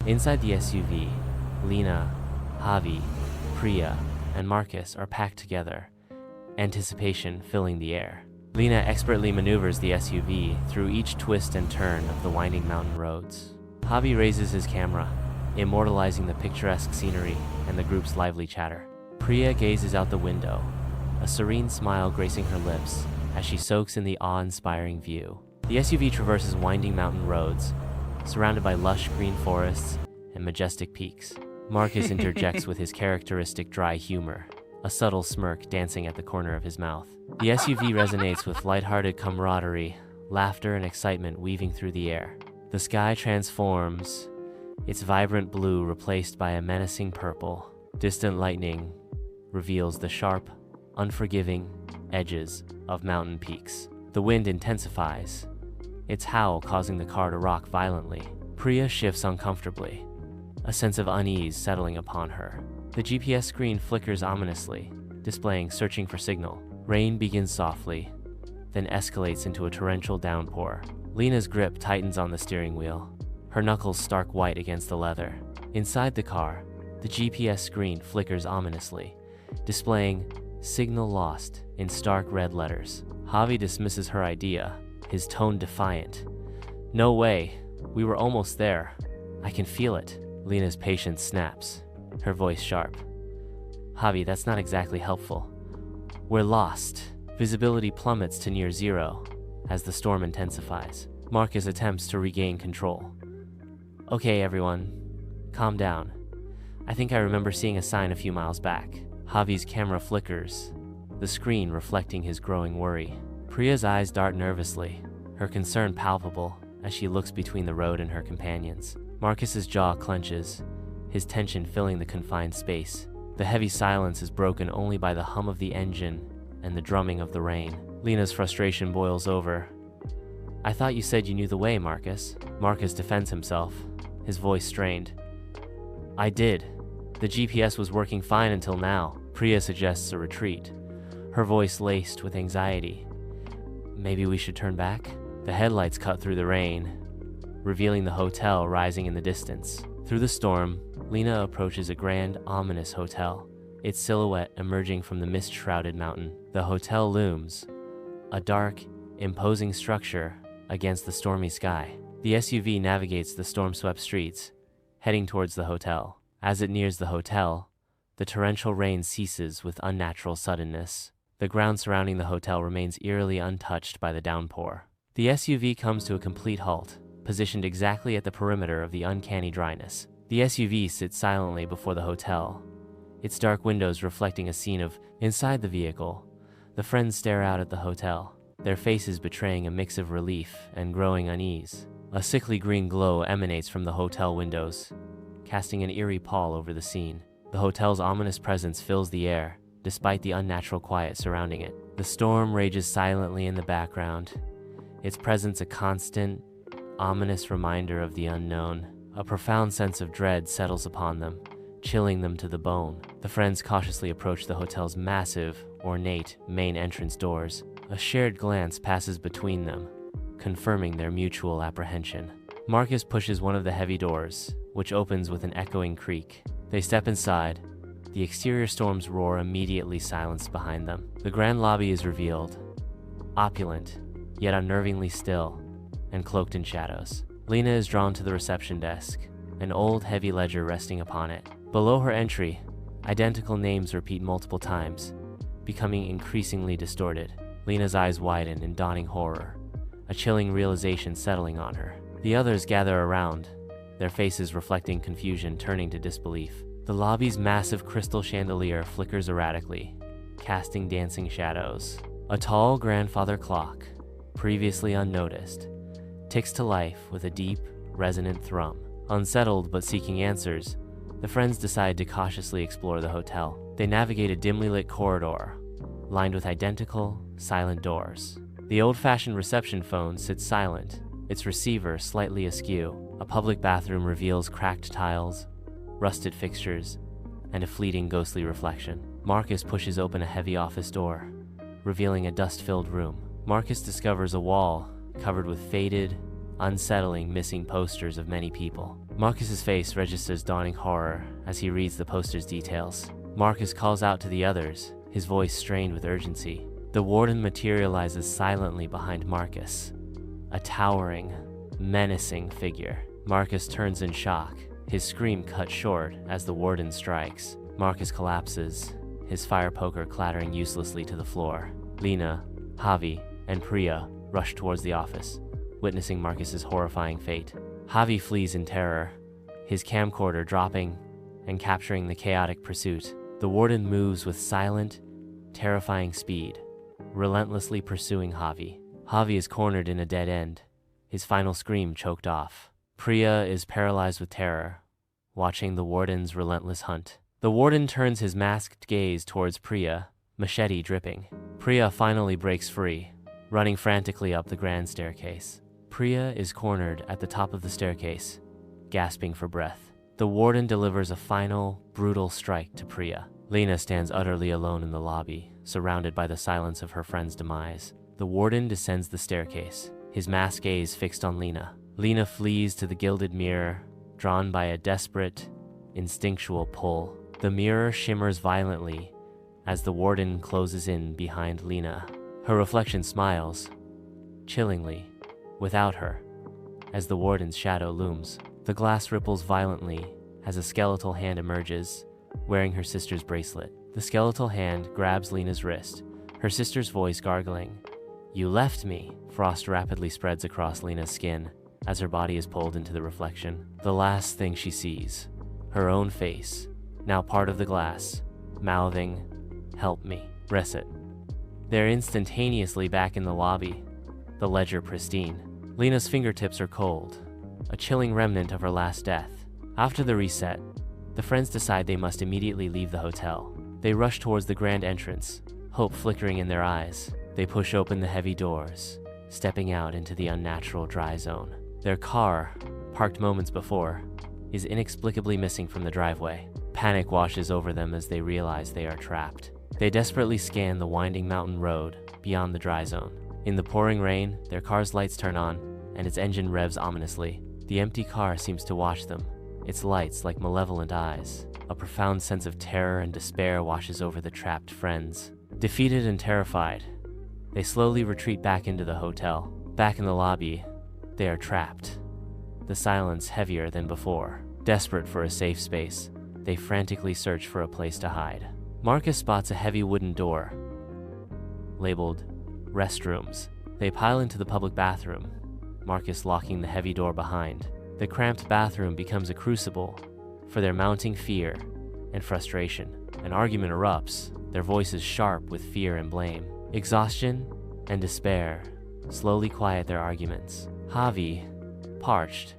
Inside the SUV, Lena, Javi, Priya, and Marcus are packed together, anticipation filling the air. Lena expertly maneuvers the SUV through each twist and turn of the winding mountain roads. Javi raises his camera, immortalizing the picturesque scenery and the group's lively chatter. Priya gazes out the window, a serene smile gracing her lips as she soaks in the awe-inspiring view. The SUV traverses winding mountain roads, surrounded by lush green forests and majestic peaks. Marcus interjects with his characteristic dry humor, a subtle smirk dancing at the corner of his mouth. The SUV resonates with lighthearted camaraderie, laughter and excitement weaving through the air. The sky transforms, its vibrant blue replaced by a menacing purple. Distant lightning reveals the sharp, unforgiving edges of mountain peaks. The wind intensifies, its howl causing the car to rock violently. Priya shifts uncomfortably, a sense of unease settling upon her. The GPS screen flickers ominously, displaying searching for signal. Rain begins softly, then escalates into a torrential downpour. Lena's grip tightens on the steering wheel, her knuckles stark white against the leather. Inside the car, the GPS screen flickers ominously, displaying "Signal lost" in stark red letters. Javi dismisses her idea, his tone defiant. "No way, we were almost there. I can feel it." Lena's patience snaps, her voice sharp. "Javi, that's not exactly helpful. We're lost." Visibility plummets to near zero as the storm intensifies. Marcus attempts to regain control. "Okay, everyone, calm down. I think I remember seeing a sign a few miles back." Javi's camera flickers, the screen reflecting his growing worry. Priya's eyes dart nervously, her concern palpable as she looks between the road and her companions. Marcus's jaw clenches, his tension filling the confined space. The heavy silence is broken only by the hum of the engine and the drumming of the rain. Lena's frustration boils over. "I thought you said you knew the way, Marcus." Marcus defends himself, his voice strained. "I did. The GPS was working fine until now." Priya suggests a retreat, her voice laced with anxiety. "Maybe we should turn back?" The headlights cut through the rain, revealing the hotel rising in the distance. Through the storm, Lena approaches a grand, ominous hotel, its silhouette emerging from the mist-shrouded mountain. The hotel looms, a dark, imposing structure against the stormy sky. The SUV navigates the storm-swept streets, heading towards the hotel. As it nears the hotel, the torrential rain ceases with unnatural suddenness. The ground surrounding the hotel remains eerily untouched by the downpour. The SUV comes to a complete halt, positioned exactly at the perimeter of the uncanny dryness. The SUV sits silently before the hotel, its dark windows reflecting a scene of inside the vehicle. The friends stare out at the hotel, their faces betraying a mix of relief and growing unease. A sickly green glow emanates from the hotel windows, casting an eerie pall over the scene. The hotel's ominous presence fills the air, despite the unnatural quiet surrounding it. The storm rages silently in the background, its presence a constant, ominous reminder of the unknown. A profound sense of dread settles upon them, chilling them to the bone. The friends cautiously approach the hotel's massive, ornate main entrance doors. A shared glance passes between them, confirming their mutual apprehension. Marcus pushes one of the heavy doors, which opens with an echoing creak. They step inside, the exterior storm's roar immediately silenced behind them. The grand lobby is revealed, opulent, yet unnervingly still, and cloaked in shadows. Lena is drawn to the reception desk, an old heavy ledger resting upon it. Below her entry, identical names repeat multiple times, becoming increasingly distorted. Lena's eyes widen in dawning horror, a chilling realization settling on her. The others gather around, their faces reflecting confusion turning to disbelief. The lobby's massive crystal chandelier flickers erratically, casting dancing shadows. A tall grandfather clock, previously unnoticed, ticks to life with a deep, resonant thrum. Unsettled but seeking answers, the friends decide to cautiously explore the hotel. They navigate a dimly lit corridor, lined with identical, silent doors. The old-fashioned reception phone sits silent, its receiver slightly askew. A public bathroom reveals cracked tiles, rusted fixtures, and a fleeting ghostly reflection. Marcus pushes open a heavy office door, revealing a dust-filled room. Marcus discovers a wall covered with faded, unsettling missing posters of many people. Marcus's face registers dawning horror as he reads the poster's details. Marcus calls out to the others, his voice strained with urgency. The warden materializes silently behind Marcus, a towering, menacing figure. Marcus turns in shock, his scream cut short as the warden strikes. Marcus collapses, his fire poker clattering uselessly to the floor. Lena, Javi, and Priya rush towards the office, witnessing Marcus's horrifying fate. Javi flees in terror, his camcorder dropping and capturing the chaotic pursuit. The warden moves with silent, terrifying speed, relentlessly pursuing Javi. Javi is cornered in a dead end, his final scream choked off. Priya is paralyzed with terror, watching the warden's relentless hunt. The warden turns his masked gaze towards Priya, machete dripping. Priya finally breaks free, running frantically up the grand staircase. Priya is cornered at the top of the staircase, gasping for breath. The warden delivers a final, brutal strike to Priya. Lena stands utterly alone in the lobby, surrounded by the silence of her friend's demise. The warden descends the staircase, his masked gaze fixed on Lena. Lena flees to the gilded mirror, drawn by a desperate, instinctual pull. The mirror shimmers violently as the warden closes in behind Lena. Her reflection smiles, chillingly, without her, as the warden's shadow looms. The glass ripples violently as a skeletal hand emerges, wearing her sister's bracelet. The skeletal hand grabs Lena's wrist, her sister's voice gargling. "You left me." Frost rapidly spreads across Lena's skin as her body is pulled into the reflection. The last thing she sees, her own face, now part of the glass, mouthing, "Help me, Reset." They're instantaneously back in the lobby, the ledger pristine. Lena's fingertips are cold, a chilling remnant of her last death. After the reset, the friends decide they must immediately leave the hotel. They rush towards the grand entrance, hope flickering in their eyes. They push open the heavy doors, stepping out into the unnatural dry zone. Their car, parked moments before, is inexplicably missing from the driveway. Panic washes over them as they realize they are trapped. They desperately scan the winding mountain road beyond the dry zone. In the pouring rain, their car's lights turn on, and its engine revs ominously. The empty car seems to watch them, its lights like malevolent eyes. A profound sense of terror and despair washes over the trapped friends. Defeated and terrified, they slowly retreat back into the hotel. Back in the lobby, they are trapped, the silence heavier than before. Desperate for a safe space, they frantically search for a place to hide. Marcus spots a heavy wooden door, labeled restrooms. They pile into the public bathroom, Marcus locking the heavy door behind. The cramped bathroom becomes a crucible for their mounting fear and frustration. An argument erupts, their voices sharp with fear and blame. Exhaustion and despair slowly quiet their arguments. Javi, parched,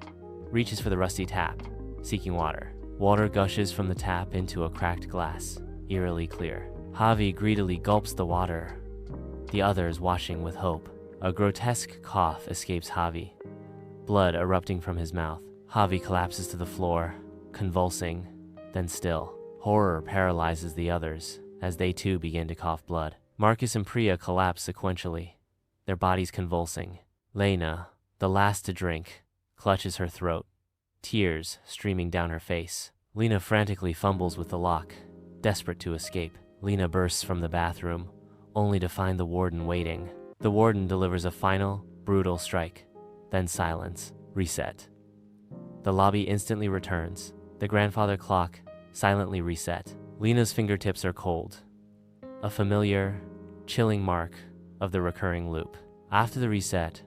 reaches for the rusty tap, seeking water. Water gushes from the tap into a cracked glass, eerily clear. Javi greedily gulps the water, the others watching with hope. A grotesque cough escapes Javi, blood erupting from his mouth. Javi collapses to the floor, convulsing, then still. Horror paralyzes the others as they too begin to cough blood. Marcus and Priya collapse sequentially, their bodies convulsing. Lena, the last to drink, clutches her throat, tears streaming down her face. Lena frantically fumbles with the lock, desperate to escape. Lena bursts from the bathroom, only to find the warden waiting. The warden delivers a final, brutal strike, then silence, reset. The lobby instantly returns, the grandfather clock silently reset. Lena's fingertips are cold, a familiar, chilling mark of the recurring loop. After the reset,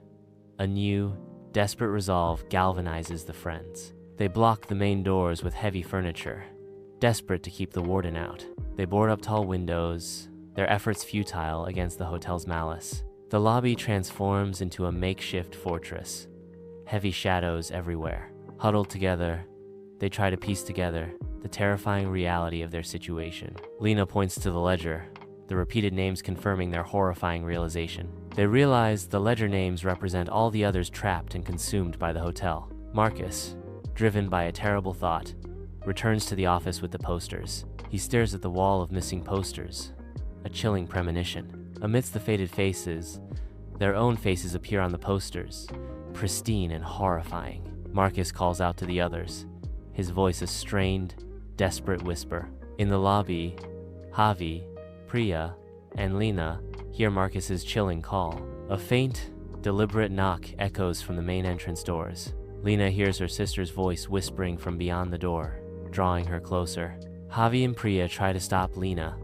a new, desperate resolve galvanizes the friends. They block the main doors with heavy furniture, desperate to keep the warden out. They board up tall windows, their efforts futile against the hotel's malice. The lobby transforms into a makeshift fortress, heavy shadows everywhere. Huddled together, they try to piece together the terrifying reality of their situation. Lena points to the ledger, the repeated names confirming their horrifying realization. They realize the ledger names represent all the others trapped and consumed by the hotel. Marcus, driven by a terrible thought, returns to the office with the posters. He stares at the wall of missing posters, a chilling premonition. Amidst the faded faces, their own faces appear on the posters, pristine and horrifying. Marcus calls out to the others, his voice a strained, desperate whisper. In the lobby, Javi, Priya, and Lena hear Marcus's chilling call. A faint, deliberate knock echoes from the main entrance doors. Lena hears her sister's voice whispering from beyond the door, drawing her closer. Javi and Priya try to stop Lena,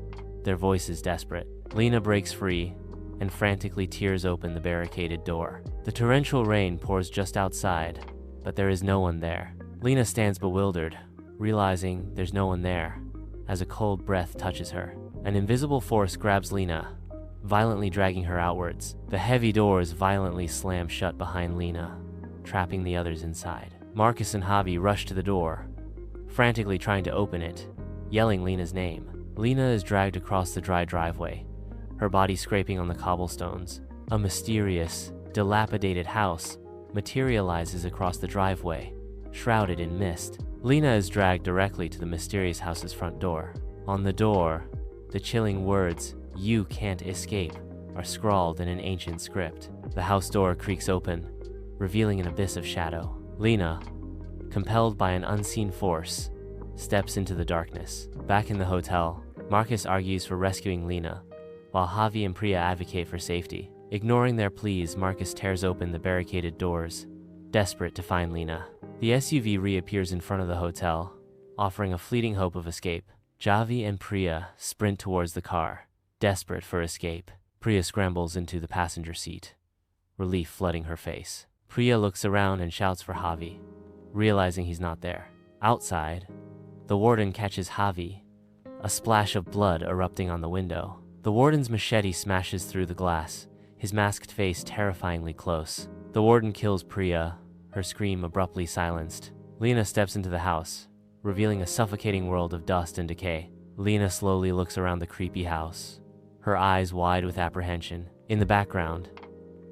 their voices desperate. Lena breaks free and frantically tears open the barricaded door. The torrential rain pours just outside, but there is no one there. Lena stands bewildered, realizing there's no one there, as a cold breath touches her. An invisible force grabs Lena, violently dragging her outwards. The heavy doors violently slam shut behind Lena, trapping the others inside. Marcus and Javi rush to the door, frantically trying to open it, yelling Lena's name. Lena is dragged across the dry driveway, her body scraping on the cobblestones. A mysterious, dilapidated house materializes across the driveway, shrouded in mist. Lena is dragged directly to the mysterious house's front door. On the door, the chilling words, "You can't escape," are scrawled in an ancient script. The house door creaks open, revealing an abyss of shadow. Lena, compelled by an unseen force, steps into the darkness. Back in the hotel, Marcus argues for rescuing Lena, while Javi and Priya advocate for safety. Ignoring their pleas, Marcus tears open the barricaded doors, desperate to find Lena. The SUV reappears in front of the hotel, offering a fleeting hope of escape. Javi and Priya sprint towards the car, desperate for escape. Priya scrambles into the passenger seat, relief flooding her face. Priya looks around and shouts for Javi, realizing he's not there. Outside, the warden catches Javi, a splash of blood erupting on the window. The warden's machete smashes through the glass, his masked face terrifyingly close. The warden kills Priya, her scream abruptly silenced. Lena steps into the house, revealing a suffocating world of dust and decay. Lena slowly looks around the creepy house, her eyes wide with apprehension. In the background,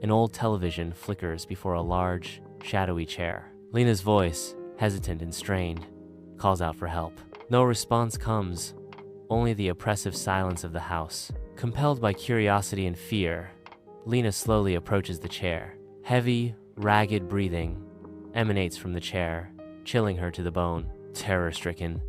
an old television flickers before a large, shadowy chair. Lena's voice, hesitant and strained, calls out for help. No response comes, only the oppressive silence of the house. Compelled by curiosity and fear, Lena slowly approaches the chair. Heavy, ragged breathing emanates from the chair, chilling her to the bone. Terror-stricken,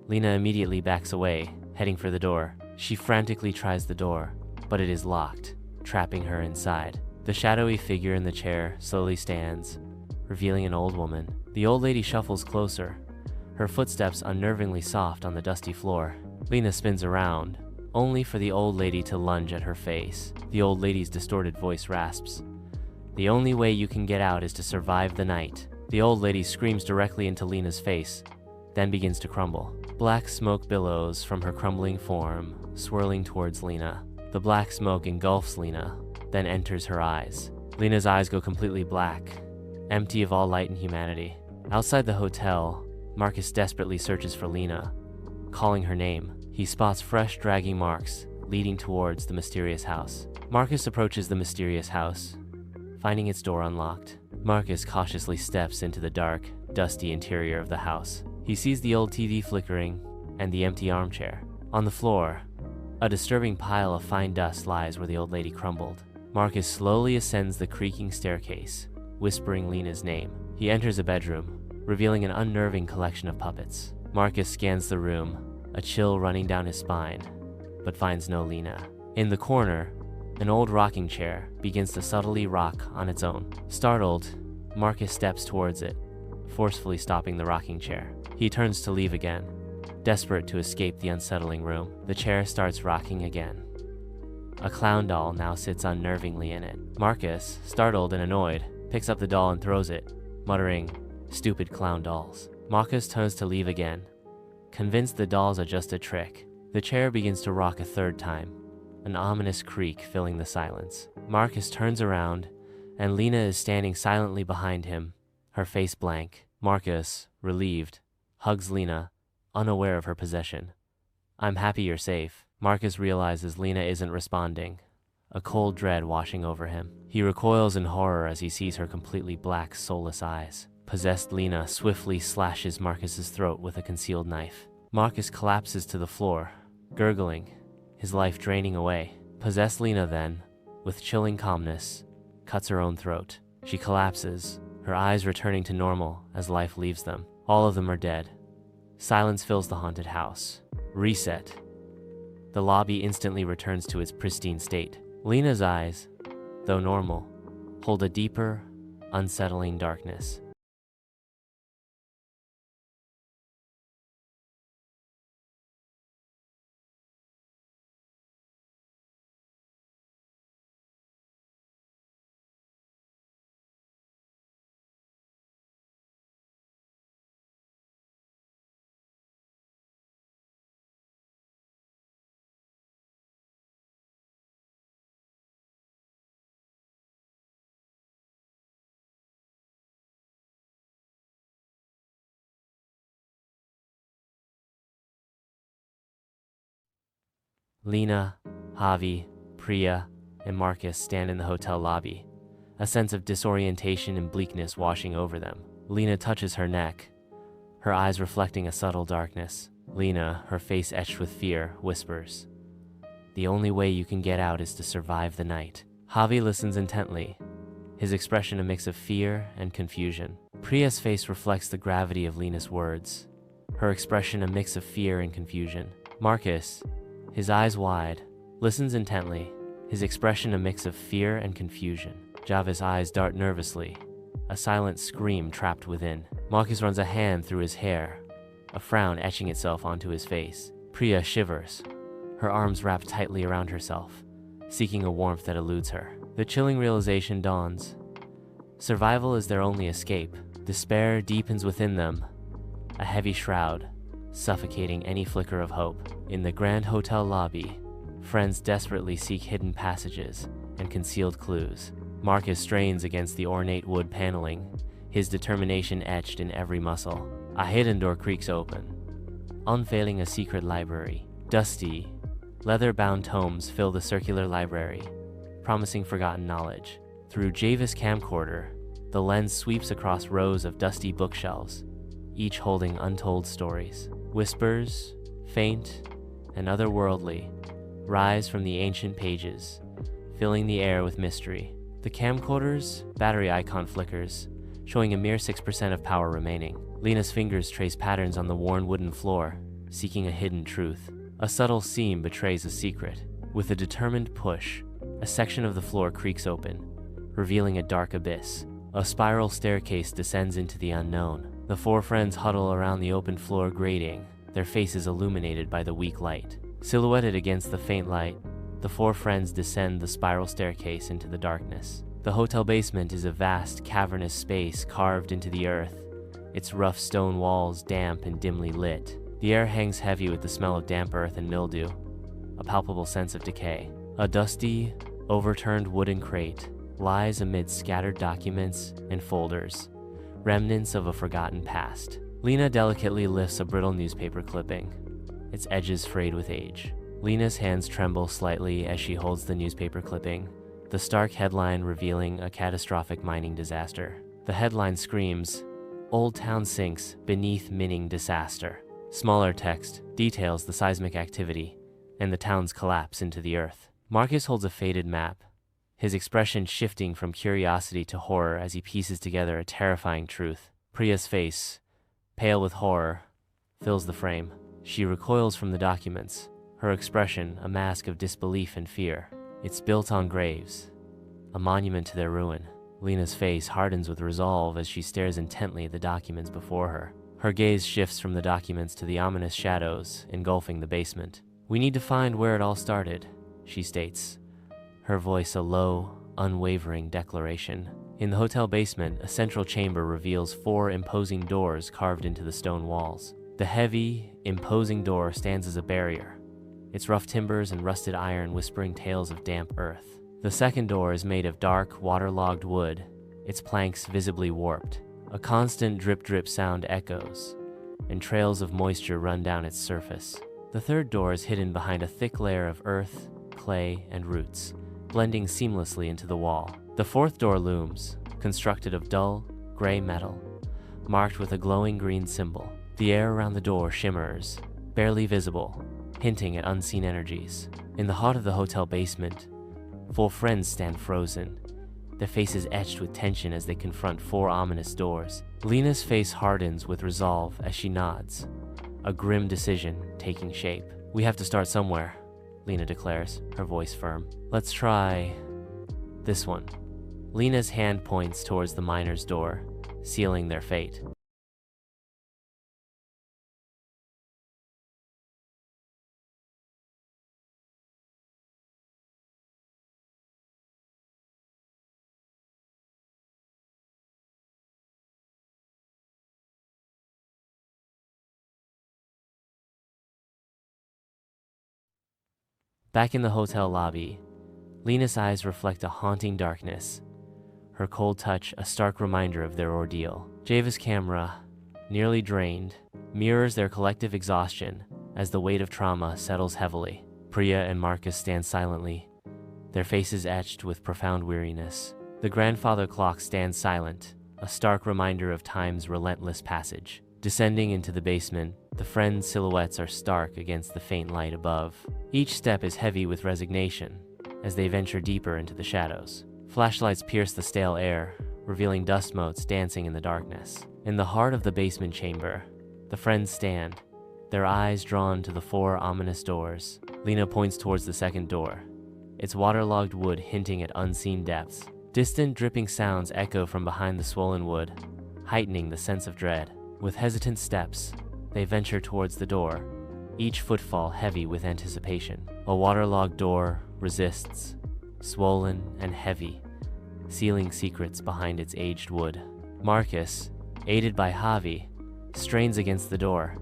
Lena immediately backs away, heading for the door. She frantically tries the door, but it is locked, trapping her inside. The shadowy figure in the chair slowly stands, revealing an old woman. The old lady shuffles closer, her footsteps unnervingly soft on the dusty floor. Lena spins around, only for the old lady to lunge at her face. The old lady's distorted voice rasps, "The only way you can get out is to survive the night." The old lady screams directly into Lena's face, then begins to crumble. Black smoke billows from her crumbling form, swirling towards Lena. The black smoke engulfs Lena, then enters her eyes. Lena's eyes go completely black, empty of all light and humanity. Outside the hotel, Marcus desperately searches for Lena, calling her name. He spots fresh dragging marks leading towards the mysterious house. Marcus approaches the mysterious house, finding its door unlocked. Marcus cautiously steps into the dark, dusty interior of the house. He sees the old TV flickering and the empty armchair. On the floor, a disturbing pile of fine dust lies where the old lady crumbled. Marcus slowly ascends the creaking staircase, whispering Lena's name. He enters a bedroom, revealing an unnerving collection of puppets. Marcus scans the room, a chill running down his spine, but finds no Lena. In the corner, an old rocking chair begins to subtly rock on its own. Startled, Marcus steps towards it, forcefully stopping the rocking chair. He turns to leave again, desperate to escape the unsettling room. The chair starts rocking again. A clown doll now sits unnervingly in it. Marcus, startled and annoyed, picks up the doll and throws it, muttering, "Stupid clown dolls." Marcus turns to leave again, convinced the dolls are just a trick. The chair begins to rock a third time, an ominous creak filling the silence. Marcus turns around, and Lena is standing silently behind him, her face blank. Marcus, relieved, hugs Lena, unaware of her possession. "I'm happy you're safe." Marcus realizes Lena isn't responding, a cold dread washing over him. He recoils in horror as he sees her completely black, soulless eyes. Possessed Lena swiftly slashes Marcus's throat with a concealed knife. Marcus collapses to the floor, gurgling, his life draining away. Possessed Lena then, with chilling calmness, cuts her own throat. She collapses, her eyes returning to normal as life leaves them. All of them are dead. Silence fills the haunted house. Reset. The lobby instantly returns to its pristine state. Lena's eyes, though normal, hold a deeper, unsettling darkness. Lena, Javi, Priya, and Marcus stand in the hotel lobby, a sense of disorientation and bleakness washing over them. Lena touches her neck, her eyes reflecting a subtle darkness. Lena, her face etched with fear, whispers, "The only way you can get out is to survive the night." Javi listens intently, his expression a mix of fear and confusion. Priya's face reflects the gravity of Lena's words, her expression a mix of fear and confusion. Marcus, his eyes wide, listens intently, his expression a mix of fear and confusion. Javi's eyes dart nervously, a silent scream trapped within. Marcus runs a hand through his hair, a frown etching itself onto his face. Priya shivers, her arms wrapped tightly around herself, seeking a warmth that eludes her. The chilling realization dawns. Survival is their only escape. Despair deepens within them, a heavy shroud, suffocating any flicker of hope. In the grand hotel lobby, friends desperately seek hidden passages and concealed clues. Marcus strains against the ornate wood paneling, his determination etched in every muscle. A hidden door creaks open, unveiling a secret library. Dusty, leather-bound tomes fill the circular library, promising forgotten knowledge. Through Javi's camcorder, the lens sweeps across rows of dusty bookshelves, each holding untold stories. Whispers, faint and otherworldly, rise from the ancient pages, filling the air with mystery. The camcorder's battery icon flickers, showing a mere 6% of power remaining. Lena's fingers trace patterns on the worn wooden floor, seeking a hidden truth. A subtle seam betrays a secret. With a determined push, a section of the floor creaks open, revealing a dark abyss. A spiral staircase descends into the unknown. The four friends huddle around the open floor grating, their faces illuminated by the weak light. Silhouetted against the faint light, the four friends descend the spiral staircase into the darkness. The hotel basement is a vast, cavernous space carved into the earth, its rough stone walls damp and dimly lit. The air hangs heavy with the smell of damp earth and mildew, a palpable sense of decay. A dusty, overturned wooden crate lies amid scattered documents and folders, remnants of a forgotten past. Lena delicately lifts a brittle newspaper clipping, its edges frayed with age. Lena's hands tremble slightly as she holds the newspaper clipping, the stark headline revealing a catastrophic mining disaster. The headline screams, "Old Town Sinks Beneath Mining Disaster." Smaller text details the seismic activity and the town's collapse into the earth. Marcus holds a faded map, his expression shifting from curiosity to horror as he pieces together a terrifying truth. Priya's face, pale with horror, fills the frame. She recoils from the documents, her expression a mask of disbelief and fear. It's built on graves, a monument to their ruin. Lena's face hardens with resolve as she stares intently at the documents before her. Her gaze shifts from the documents to the ominous shadows engulfing the basement. "We need to find where it all started," she states, her voice a low, unwavering declaration. In the hotel basement, a central chamber reveals 4 imposing doors carved into the stone walls. The heavy, imposing door stands as a barrier, its rough timbers and rusted iron whispering tales of damp earth. The second door is made of dark, waterlogged wood, its planks visibly warped. A constant drip-drip sound echoes, and trails of moisture run down its surface. The third door is hidden behind a thick layer of earth, clay, and roots, blending seamlessly into the wall. The fourth door looms, constructed of dull, gray metal, marked with a glowing green symbol. The air around the door shimmers, barely visible, hinting at unseen energies. In the heart of the hotel basement, 4 friends stand frozen, their faces etched with tension as they confront 4 ominous doors. Lena's face hardens with resolve as she nods, a grim decision taking shape. "We have to start somewhere," Lena declares, her voice firm. "Let's try this one." Lena's hand points towards the miner's door, sealing their fate. Back in the hotel lobby, Lena's eyes reflect a haunting darkness, her cold touch a stark reminder of their ordeal. Java's camera, nearly drained, mirrors their collective exhaustion as the weight of trauma settles heavily. Priya and Marcus stand silently, their faces etched with profound weariness. The grandfather clock stands silent, a stark reminder of time's relentless passage. Descending into the basement, the friends' silhouettes are stark against the faint light above. Each step is heavy with resignation as they venture deeper into the shadows. Flashlights pierce the stale air, revealing dust motes dancing in the darkness. In the heart of the basement chamber, the friends stand, their eyes drawn to the 4 ominous doors. Lena points towards the second door, its waterlogged wood hinting at unseen depths. Distant dripping sounds echo from behind the swollen wood, heightening the sense of dread. With hesitant steps, they venture towards the door, each footfall heavy with anticipation. A waterlogged door resists, swollen and heavy, sealing secrets behind its aged wood. Marcus, aided by Javi, strains against the door,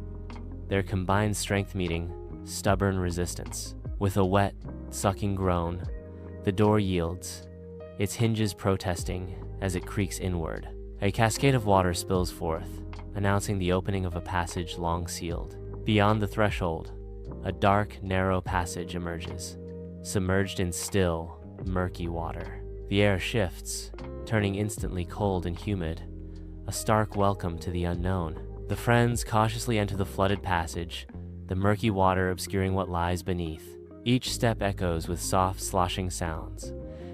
their combined strength meeting stubborn resistance. With a wet, sucking groan, the door yields, its hinges protesting as it creaks inward. A cascade of water spills forth, announcing the opening of a passage long sealed. Beyond the threshold, a dark, narrow passage emerges, submerged in still, murky water. The air shifts, turning instantly cold and humid, a stark welcome to the unknown. The friends cautiously enter the flooded passage, the murky water obscuring what lies beneath. Each step echoes with soft, sloshing sounds,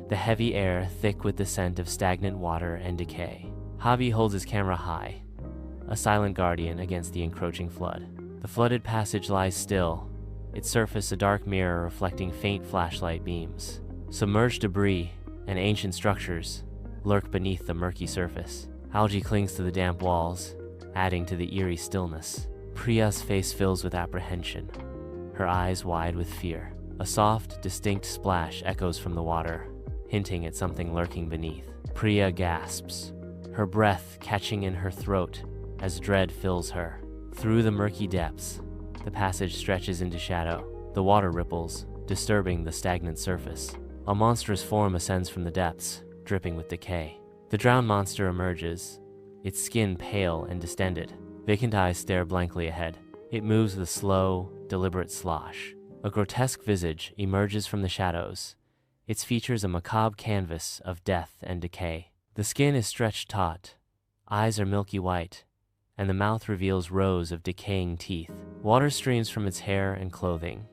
the heavy air thick with the scent of stagnant water and decay. Javi holds his camera high, a silent guardian against the encroaching flood. The flooded passage lies still, its surface a dark mirror reflecting faint flashlight beams. Submerged debris and ancient structures lurk beneath the murky surface. Algae clings to the damp walls, adding to the eerie stillness. Priya's face fills with apprehension, her eyes wide with fear. A soft, distinct splash echoes from the water, hinting at something lurking beneath. Priya gasps, her breath catching in her throat as dread fills her. Through the murky depths, the passage stretches into shadow. The water ripples, disturbing the stagnant surface. A monstrous form ascends from the depths, dripping with decay. The drowned monster emerges, its skin pale and distended. Vacant eyes stare blankly ahead. It moves with a slow, deliberate slosh. A grotesque visage emerges from the shadows, its features a macabre canvas of death and decay. The skin is stretched taut, eyes are milky white, and the mouth reveals rows of decaying teeth. Water streams from its hair and clothing,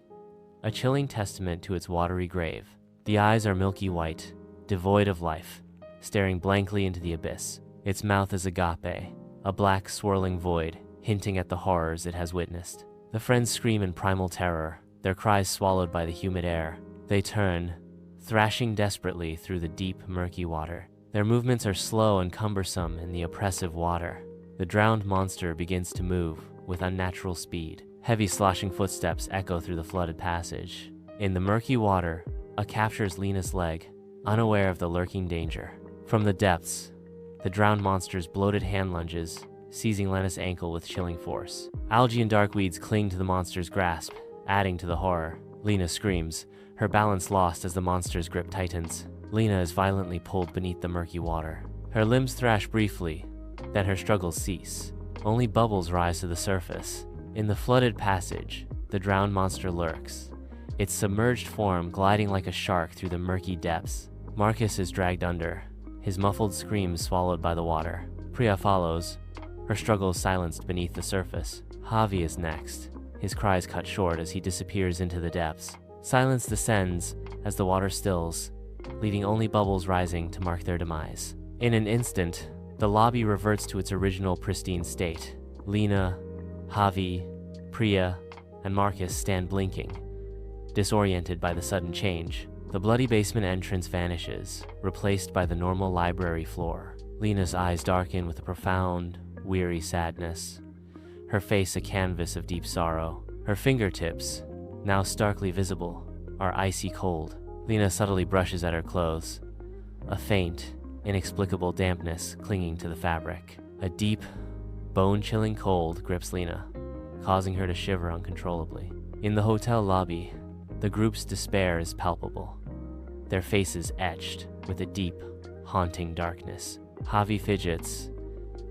a chilling testament to its watery grave. The eyes are milky white, devoid of life, staring blankly into the abyss. Its mouth is agape, a black swirling void, hinting at the horrors it has witnessed. The friends scream in primal terror, their cries swallowed by the humid air. They turn, thrashing desperately through the deep, murky water. Their movements are slow and cumbersome in the oppressive water. The drowned monster begins to move with unnatural speed. Heavy sloshing footsteps echo through the flooded passage. In the murky water, a captures Lena's leg, unaware of the lurking danger. From the depths, the drowned monster's bloated hand lunges, seizing Lena's ankle with chilling force. Algae and dark weeds cling to the monster's grasp, adding to the horror. Lena screams, her balance lost as the monster's grip tightens. Lena is violently pulled beneath the murky water. Her limbs thrash briefly, then her struggles cease. Only bubbles rise to the surface. In the flooded passage, the drowned monster lurks, its submerged form gliding like a shark through the murky depths. Marcus is dragged under, his muffled screams swallowed by the water. Priya follows, her struggles silenced beneath the surface. Javi is next, his cries cut short as he disappears into the depths. Silence descends as the water stills, leaving only bubbles rising to mark their demise. In an instant, the lobby reverts to its original pristine state. Lena, Javi, Priya, and Marcus stand blinking, disoriented by the sudden change. The bloody basement entrance vanishes, replaced by the normal library floor. Lena's eyes darken with a profound, weary sadness, her face a canvas of deep sorrow. Her fingertips, now starkly visible, are icy cold. Lena subtly brushes at her clothes, a faint, inexplicable dampness clinging to the fabric. A deep, bone-chilling cold grips Lena, causing her to shiver uncontrollably. In the hotel lobby, the group's despair is palpable, their faces etched with a deep, haunting darkness. Javi fidgets,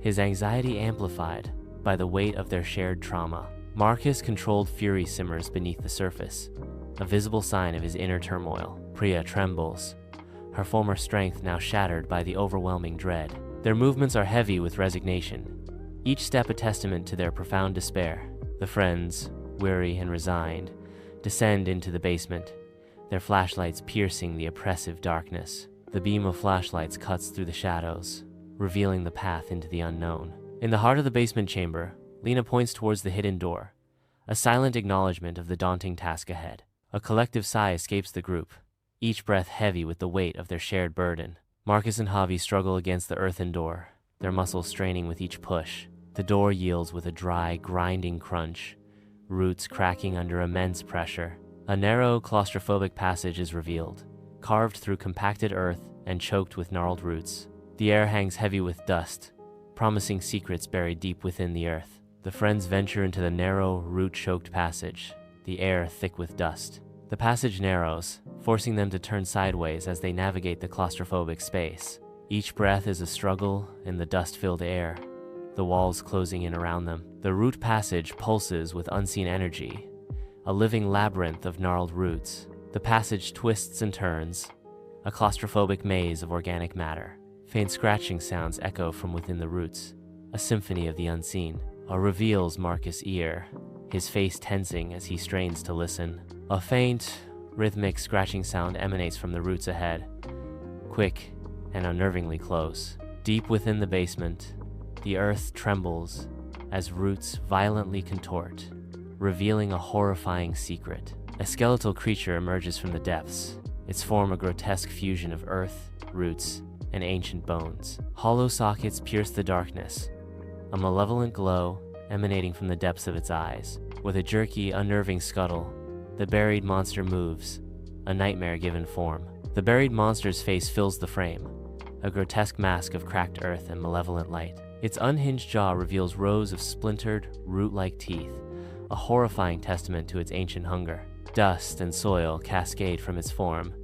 his anxiety amplified by the weight of their shared trauma. Marcus' controlled fury simmers beneath the surface, a visible sign of his inner turmoil. Priya trembles, her former strength now shattered by the overwhelming dread. Their movements are heavy with resignation, each step a testament to their profound despair. The friends, weary and resigned, descend into the basement, their flashlights piercing the oppressive darkness. The beam of flashlights cuts through the shadows, revealing the path into the unknown. In the heart of the basement chamber, Lena points towards the hidden door, a silent acknowledgement of the daunting task ahead. A collective sigh escapes the group, each breath heavy with the weight of their shared burden. Marcus and Javi struggle against the earthen door, their muscles straining with each push. The door yields with a dry, grinding crunch, roots cracking under immense pressure. A narrow, claustrophobic passage is revealed, carved through compacted earth and choked with gnarled roots. The air hangs heavy with dust, promising secrets buried deep within the earth. The friends venture into the narrow, root-choked passage, the air thick with dust. The passage narrows, forcing them to turn sideways as they navigate the claustrophobic space. Each breath is a struggle in the dust-filled air, the walls closing in around them. The root passage pulses with unseen energy, a living labyrinth of gnarled roots. The passage twists and turns, a claustrophobic maze of organic matter. Faint scratching sounds echo from within the roots, a symphony of the unseen. Reveals Marcus' ear, his face tensing as he strains to listen. A faint, rhythmic scratching sound emanates from the roots ahead, quick and unnervingly close. Deep within the basement, the earth trembles as roots violently contort, revealing a horrifying secret. A skeletal creature emerges from the depths, its form a grotesque fusion of earth, roots, and ancient bones. Hollow sockets pierce the darkness, a malevolent glow emanating from the depths of its eyes. With a jerky, unnerving scuttle, the buried monster moves, a nightmare given form. The buried monster's face fills the frame, a grotesque mask of cracked earth and malevolent light. Its unhinged jaw reveals rows of splintered, root-like teeth, a horrifying testament to its ancient hunger. Dust and soil cascade from its form,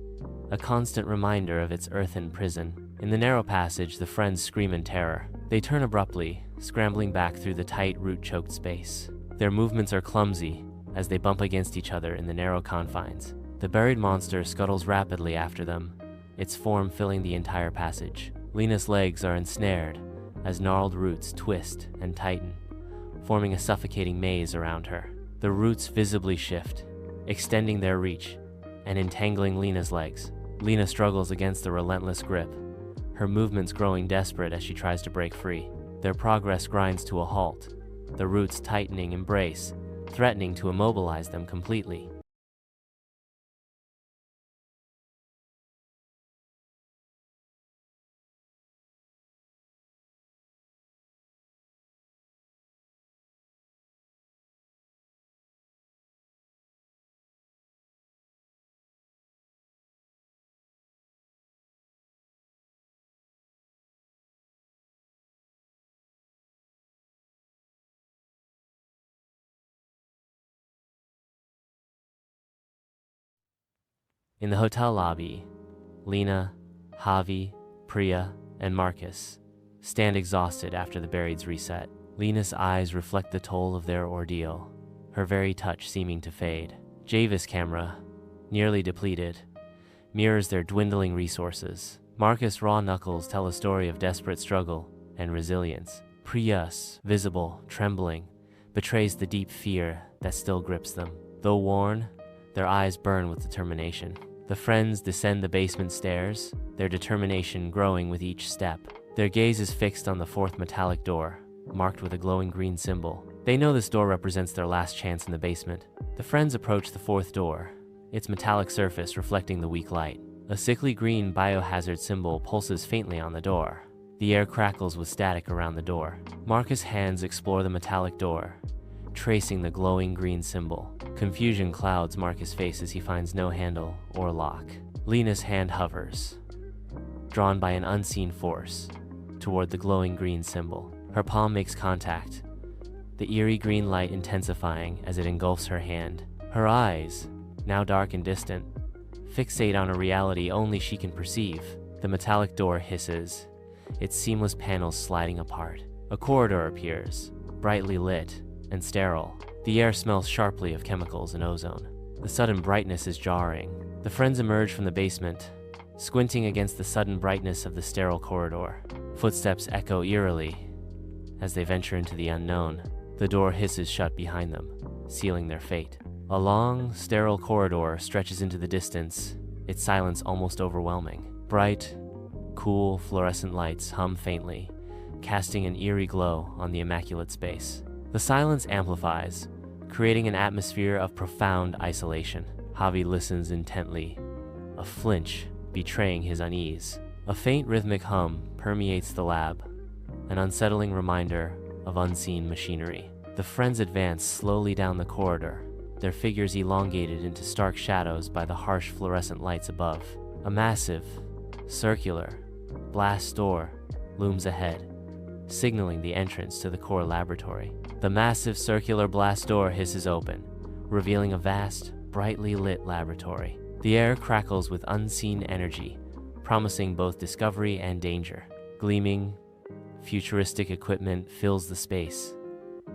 a constant reminder of its earthen prison. In the narrow passage, the friends scream in terror. They turn abruptly, scrambling back through the tight, root-choked space. Their movements are clumsy as they bump against each other in the narrow confines. The buried monster scuttles rapidly after them, its form filling the entire passage. Lena's legs are ensnared as gnarled roots twist and tighten, forming a suffocating maze around her. The roots visibly shift, extending their reach and entangling Lena's legs. Lena struggles against the relentless grip, her movements growing desperate as she tries to break free. Their progress grinds to a halt, the roots tightening embrace, threatening to immobilize them completely. In the hotel lobby, Lena, Javi, Priya, and Marcus stand exhausted after the buried's reset. Lena's eyes reflect the toll of their ordeal, her very touch seeming to fade. Javi's camera, nearly depleted, mirrors their dwindling resources. Marcus' raw knuckles tell a story of desperate struggle and resilience. Priya's, visible, trembling, betrays the deep fear that still grips them. Though worn, their eyes burn with determination. The friends descend the basement stairs, their determination growing with each step. Their gaze is fixed on the fourth metallic door, marked with a glowing green symbol. They know this door represents their last chance in the basement. The friends approach the fourth door, its metallic surface reflecting the weak light. A sickly green biohazard symbol pulses faintly on the door. The air crackles with static around the door. Marcus' hands explore the metallic door, tracing the glowing green symbol. Confusion clouds Marcus' face as he finds no handle or lock. Lena's hand hovers, drawn by an unseen force, toward the glowing green symbol. Her palm makes contact, the eerie green light intensifying as it engulfs her hand. Her eyes, now dark and distant, fixate on a reality only she can perceive. The metallic door hisses, its seamless panels sliding apart. A corridor appears, brightly lit and sterile. The air smells sharply of chemicals and ozone. The sudden brightness is jarring. The friends emerge from the basement, squinting against the sudden brightness of the sterile corridor. Footsteps echo eerily as they venture into the unknown. The door hisses shut behind them, sealing their fate. A long, sterile corridor stretches into the distance, its silence almost overwhelming. Bright, cool, fluorescent lights hum faintly, casting an eerie glow on the immaculate space. The silence amplifies, creating an atmosphere of profound isolation. Javi listens intently, a flinch betraying his unease. A faint rhythmic hum permeates the lab, an unsettling reminder of unseen machinery. The friends advance slowly down the corridor, their figures elongated into stark shadows by the harsh fluorescent lights above. A massive, circular, blast door looms ahead, signaling the entrance to the core laboratory. The massive circular blast door hisses open, revealing a vast, brightly lit laboratory. The air crackles with unseen energy, promising both discovery and danger. Gleaming, futuristic equipment fills the space,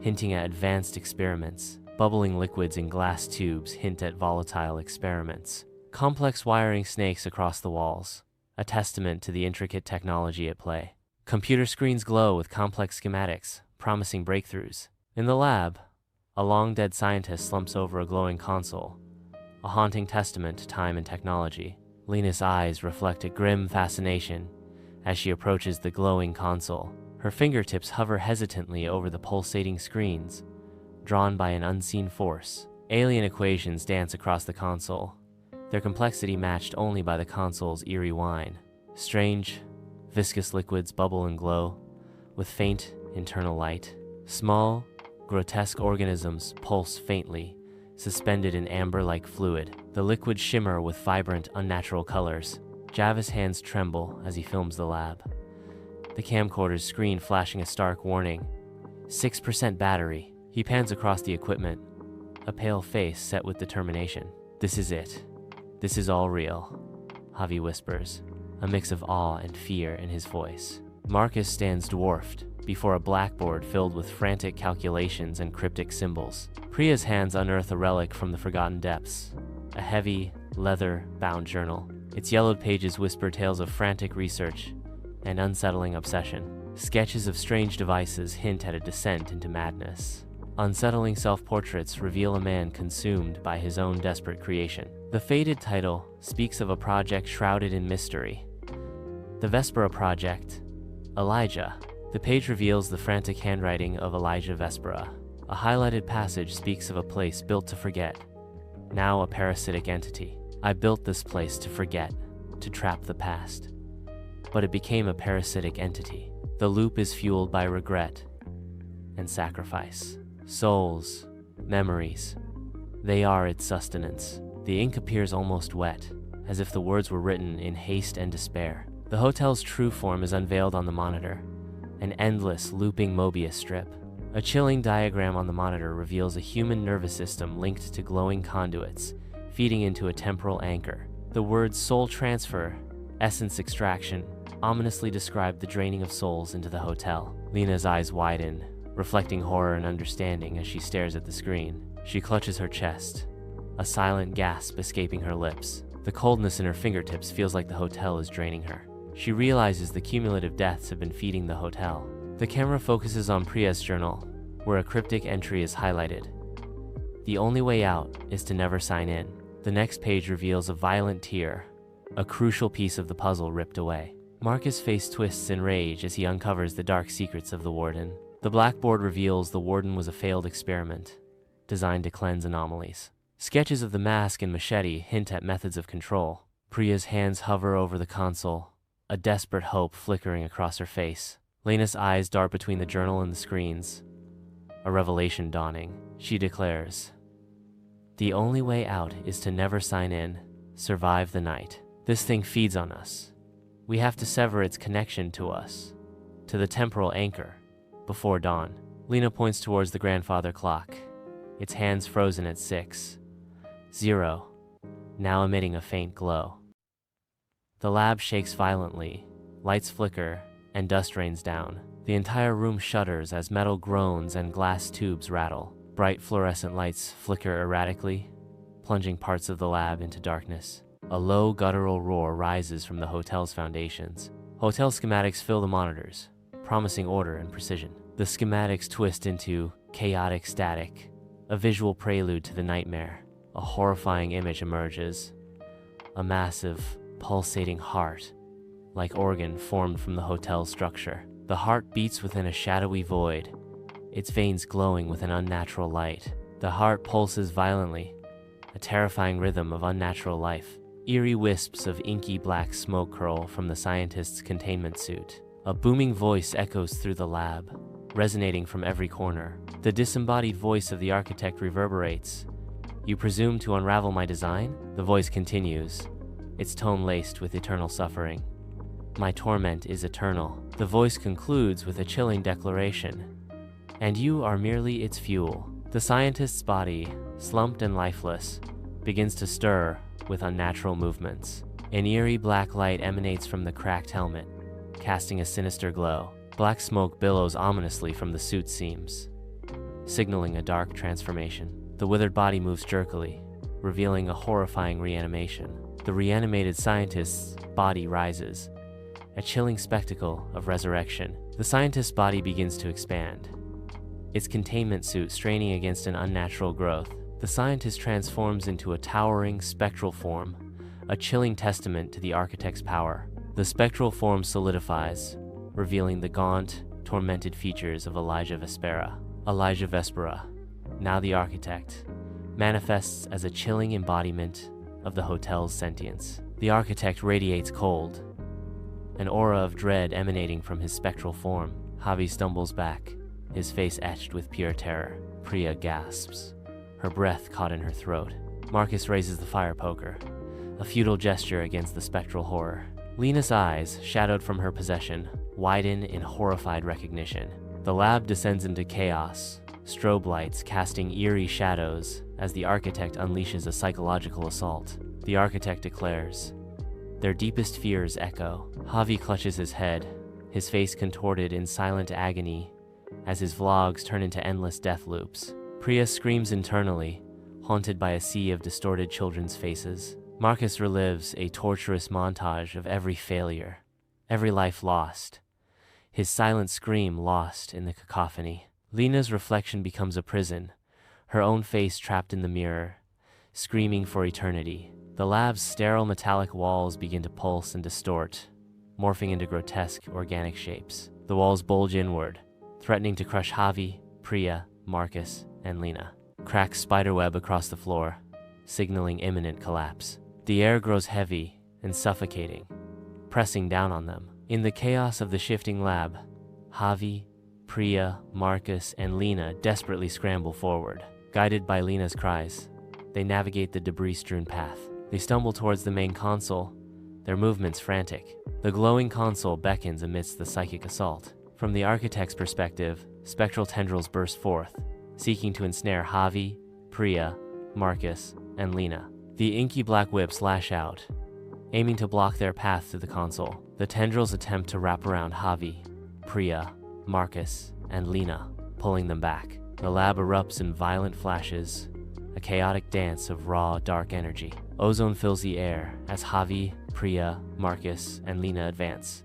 hinting at advanced experiments. Bubbling liquids in glass tubes hint at volatile experiments. Complex wiring snakes across the walls, a testament to the intricate technology at play. Computer screens glow with complex schematics, promising breakthroughs. In the lab, a long-dead scientist slumps over a glowing console, a haunting testament to time and technology. Lena's eyes reflect a grim fascination as she approaches the glowing console. Her fingertips hover hesitantly over the pulsating screens, drawn by an unseen force. Alien equations dance across the console, their complexity matched only by the console's eerie whine. Strange, viscous liquids bubble and glow, with faint internal light. Small, grotesque organisms pulse faintly, suspended in amber-like fluid. The liquids shimmer with vibrant, unnatural colors. Javi's hands tremble as he films the lab, the camcorder's screen flashing a stark warning. 6% battery. He pans across the equipment, a pale face set with determination. This is it. This is all real, Javi whispers, a mix of awe and fear in his voice. Marcus stands dwarfed before a blackboard filled with frantic calculations and cryptic symbols. Priya's hands unearth a relic from the forgotten depths, a heavy, leather-bound journal. Its yellowed pages whisper tales of frantic research and unsettling obsession. Sketches of strange devices hint at a descent into madness. Unsettling self-portraits reveal a man consumed by his own desperate creation. The faded title speaks of a project shrouded in mystery. The Vespera Project, Elijah. The page reveals the frantic handwriting of Elijah Vespera. A highlighted passage speaks of a place built to forget, now a parasitic entity. I built this place to forget, to trap the past. But it became a parasitic entity. The loop is fueled by regret and sacrifice. Souls, memories, they are its sustenance. The ink appears almost wet, as if the words were written in haste and despair. The hotel's true form is unveiled on the monitor, an endless, looping Mobius strip. A chilling diagram on the monitor reveals a human nervous system linked to glowing conduits, feeding into a temporal anchor. The words soul transfer, essence extraction, ominously describe the draining of souls into the hotel. Lena's eyes widen, reflecting horror and understanding as she stares at the screen. She clutches her chest, a silent gasp escaping her lips. The coldness in her fingertips feels like the hotel is draining her. She realizes the cumulative deaths have been feeding the hotel. The camera focuses on Priya's journal, where a cryptic entry is highlighted. The only way out is to never sign in. The next page reveals a violent tear, a crucial piece of the puzzle ripped away. Marcus' face twists in rage as he uncovers the dark secrets of the Warden. The blackboard reveals the Warden was a failed experiment, designed to cleanse anomalies. Sketches of the mask and machete hint at methods of control. Priya's hands hover over the console, a desperate hope flickering across her face. Lena's eyes dart between the journal and the screens, a revelation dawning. She declares, "The only way out is to never sign in, survive the night. This thing feeds on us. We have to sever its connection to us, to the temporal anchor, before dawn." Lena points towards the grandfather clock, its hands frozen at 6:00, now emitting a faint glow. The lab shakes violently, lights flicker, and dust rains down. The entire room shudders as metal groans and glass tubes rattle. Bright fluorescent lights flicker erratically, plunging parts of the lab into darkness. A low guttural roar rises from the hotel's foundations. Hotel schematics fill the monitors, promising order and precision. The schematics twist into chaotic static, a visual prelude to the nightmare. A horrifying image emerges, a massive, pulsating heart, like organ formed from the hotel's structure. The heart beats within a shadowy void, its veins glowing with an unnatural light. The heart pulses violently, a terrifying rhythm of unnatural life. Eerie wisps of inky black smoke curl from the scientist's containment suit. A booming voice echoes through the lab, resonating from every corner. The disembodied voice of the architect reverberates. "You presume to unravel my design?" The voice continues, its tone laced with eternal suffering. "My torment is eternal." The voice concludes with a chilling declaration, "And you are merely its fuel." The scientist's body, slumped and lifeless, begins to stir with unnatural movements. An eerie black light emanates from the cracked helmet, casting a sinister glow. Black smoke billows ominously from the suit seams, signaling a dark transformation. The withered body moves jerkily, revealing a horrifying reanimation. The reanimated scientist's body rises, a chilling spectacle of resurrection. The scientist's body begins to expand, its containment suit straining against an unnatural growth. The scientist transforms into a towering, spectral form, a chilling testament to the architect's power. The spectral form solidifies, revealing the gaunt, tormented features of Vespera. Vespera, now the architect, manifests as a chilling embodiment of the hotel's sentience. The architect radiates cold, an aura of dread emanating from his spectral form. Javi stumbles back, his face etched with pure terror. Priya gasps, her breath caught in her throat. Marcus raises the fire poker, a futile gesture against the spectral horror. Lena's eyes, shadowed from her possession, widen in horrified recognition. The lab descends into chaos, strobe lights casting eerie shadows as the architect unleashes a psychological assault. The architect declares, "Their deepest fears echo." Javi clutches his head, his face contorted in silent agony as his vlogs turn into endless death loops. Priya screams internally, haunted by a sea of distorted children's faces. Marcus relives a torturous montage of every failure, every life lost, his silent scream lost in the cacophony. Lena's reflection becomes a prison, her own face trapped in the mirror, screaming for eternity. The lab's sterile metallic walls begin to pulse and distort, morphing into grotesque organic shapes. The walls bulge inward, threatening to crush Javi, Priya, Marcus, and Lena. Cracks spiderweb across the floor, signaling imminent collapse. The air grows heavy and suffocating, pressing down on them. In the chaos of the shifting lab, Javi, Priya, Marcus, and Lena desperately scramble forward. Guided by Lena's cries, they navigate the debris-strewn path. They stumble towards the main console, their movements frantic. The glowing console beckons amidst the psychic assault. From the architect's perspective, spectral tendrils burst forth, seeking to ensnare Javi, Priya, Marcus, and Lena. The inky black whips lash out, aiming to block their path to the console. The tendrils attempt to wrap around Javi, Priya, Marcus, and Lena, pulling them back. The lab erupts in violent flashes, a chaotic dance of raw, dark energy. Ozone fills the air as Javi, Priya, Marcus, and Lena advance,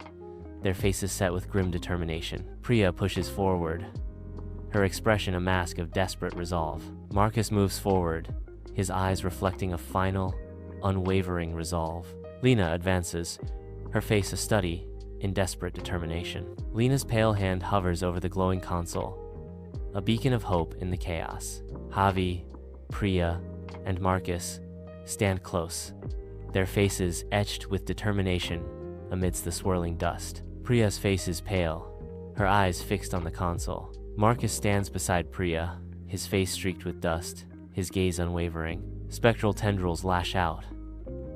their faces set with grim determination. Priya pushes forward, her expression a mask of desperate resolve. Marcus moves forward, his eyes reflecting a final, unwavering resolve. Lena advances, her face a study in desperate determination. Lena's pale hand hovers over the glowing console, a beacon of hope in the chaos. Javi, Priya, and Marcus stand close, their faces etched with determination amidst the swirling dust. Priya's face is pale, her eyes fixed on the console. Marcus stands beside Priya, his face streaked with dust, his gaze unwavering. Spectral tendrils lash out,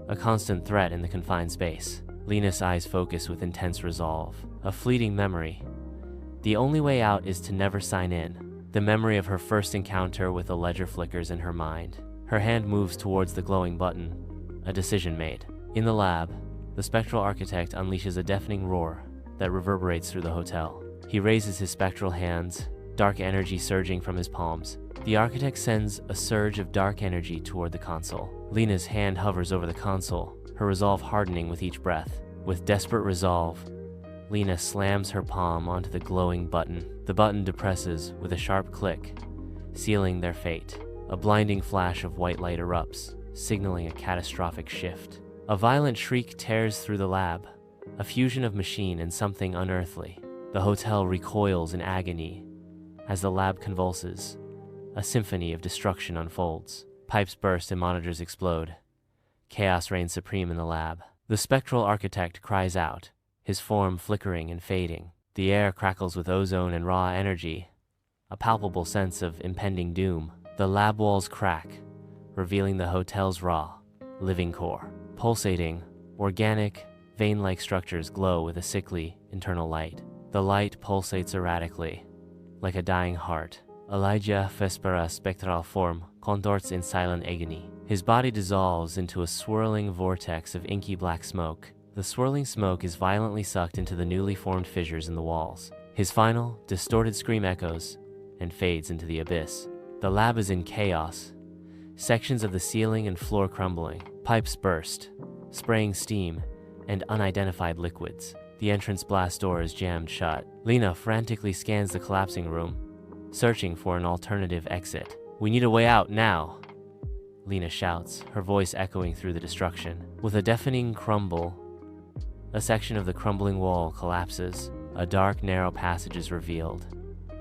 a constant threat in the confined space. Lena's eyes focus with intense resolve, a fleeting memory. The only way out is to never sign in. The memory of her first encounter with the ledger flickers in her mind. Her hand moves towards the glowing button, a decision made. In the lab, the spectral architect unleashes a deafening roar that reverberates through the hotel. He raises his spectral hands, dark energy surging from his palms. The architect sends a surge of dark energy toward the console. Lena's hand hovers over the console, her resolve hardening with each breath. With desperate resolve, Lena slams her palm onto the glowing button. The button depresses with a sharp click, sealing their fate. A blinding flash of white light erupts, signaling a catastrophic shift. A violent shriek tears through the lab, a fusion of machine and something unearthly. The hotel recoils in agony as the lab convulses. A symphony of destruction unfolds. Pipes burst and monitors explode. Chaos reigns supreme in the lab. The spectral architect cries out, his form flickering and fading. The air crackles with ozone and raw energy, a palpable sense of impending doom. The lab walls crack, revealing the hotel's raw, living core. Pulsating, organic, vein-like structures glow with a sickly, internal light. The light pulsates erratically, like a dying heart. Elijah Vespera spectral form contorts in silent agony. His body dissolves into a swirling vortex of inky black smoke. The swirling smoke is violently sucked into the newly formed fissures in the walls. His final, distorted scream echoes and fades into the abyss. The lab is in chaos, sections of the ceiling and floor crumbling. Pipes burst, spraying steam and unidentified liquids. The entrance blast door is jammed shut. Lena frantically scans the collapsing room, searching for an alternative exit. "We need a way out now," Lena shouts, her voice echoing through the destruction. With a deafening crumble, a section of the crumbling wall collapses. A dark, narrow passage is revealed,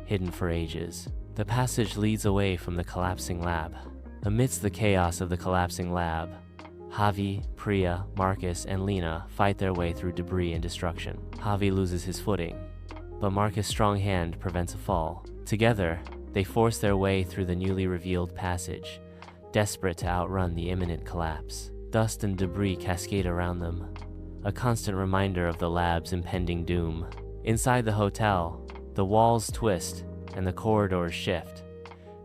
hidden for ages. The passage leads away from the collapsing lab. Amidst the chaos of the collapsing lab, Javi, Priya, Marcus, and Lena fight their way through debris and destruction. Javi loses his footing, but Marcus' strong hand prevents a fall. Together, they force their way through the newly revealed passage, desperate to outrun the imminent collapse. Dust and debris cascade around them, a constant reminder of the lab's impending doom. Inside the hotel, the walls twist and the corridors shift,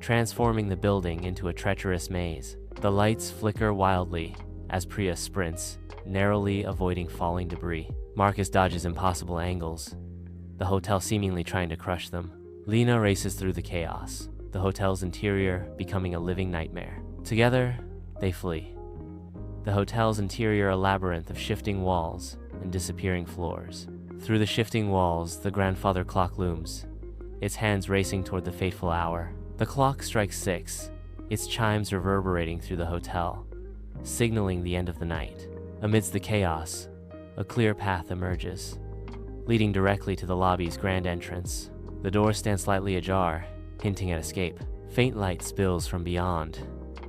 transforming the building into a treacherous maze. The lights flicker wildly as Priya sprints, narrowly avoiding falling debris. Marcus dodges impossible angles, the hotel seemingly trying to crush them. Lena races through the chaos, the hotel's interior becoming a living nightmare. Together, they flee. The hotel's interior a labyrinth of shifting walls and disappearing floors. Through the shifting walls, the grandfather clock looms, its hands racing toward the fateful hour. The clock strikes 6, its chimes reverberating through the hotel, signaling the end of the night. Amidst the chaos, a clear path emerges, leading directly to the lobby's grand entrance. The door stands slightly ajar, hinting at escape. Faint light spills from beyond,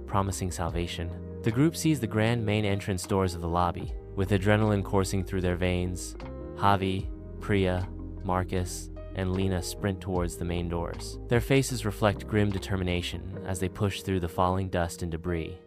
promising salvation. The group sees the grand main entrance doors of the lobby. With adrenaline coursing through their veins, Javi, Priya, Marcus, and Lena sprint towards the main doors. Their faces reflect grim determination as they push through the falling dust and debris.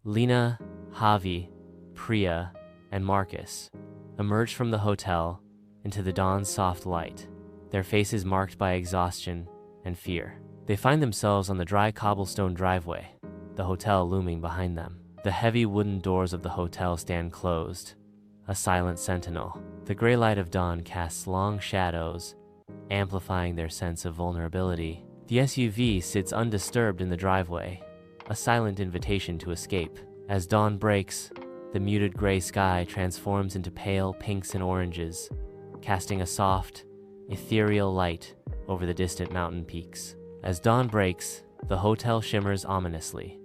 Lena, Javi, Priya, and Marcus emerge from the hotel into the dawn's soft light, their faces marked by exhaustion and fear. They find themselves on the dry cobblestone driveway, the hotel looming behind them. The heavy wooden doors of the hotel stand closed, a silent sentinel. The gray light of dawn casts long shadows, amplifying their sense of vulnerability. The SUV sits undisturbed in the driveway, a silent invitation to escape. As dawn breaks, the muted gray sky transforms into pale pinks and oranges, casting a soft, ethereal light over the distant mountain peaks. As dawn breaks, the hotel shimmers ominously,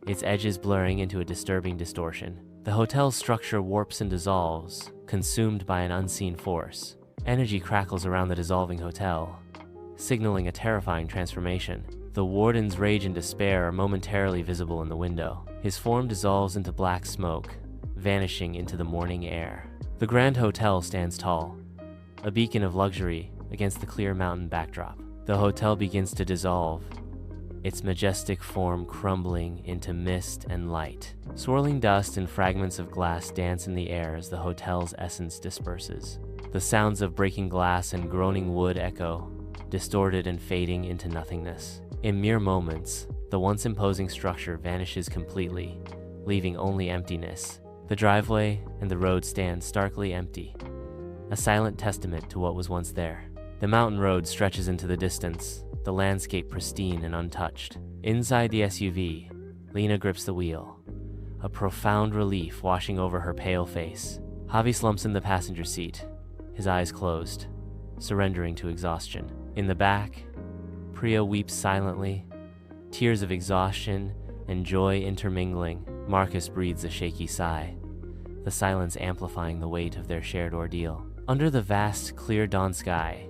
its edges blurring into a disturbing distortion. The hotel's structure warps and dissolves, consumed by an unseen force. Energy crackles around the dissolving hotel, signaling a terrifying transformation. The warden's rage and despair are momentarily visible in the window. His form dissolves into black smoke, vanishing into the morning air. The Grand Hotel stands tall, a beacon of luxury against the clear mountain backdrop. The hotel begins to dissolve, its majestic form crumbling into mist and light. Swirling dust and fragments of glass dance in the air as the hotel's essence disperses. The sounds of breaking glass and groaning wood echo, distorted and fading into nothingness. In mere moments, the once imposing structure vanishes completely, leaving only emptiness. The driveway and the road stand starkly empty, a silent testament to what was once there. The mountain road stretches into the distance, the landscape pristine and untouched. Inside the SUV, Lena grips the wheel, a profound relief washing over her pale face. Javi slumps in the passenger seat, his eyes closed, surrendering to exhaustion. In the back, Priya weeps silently, tears of exhaustion and joy intermingling. Marcus breathes a shaky sigh, the silence amplifying the weight of their shared ordeal. Under the vast, clear dawn sky,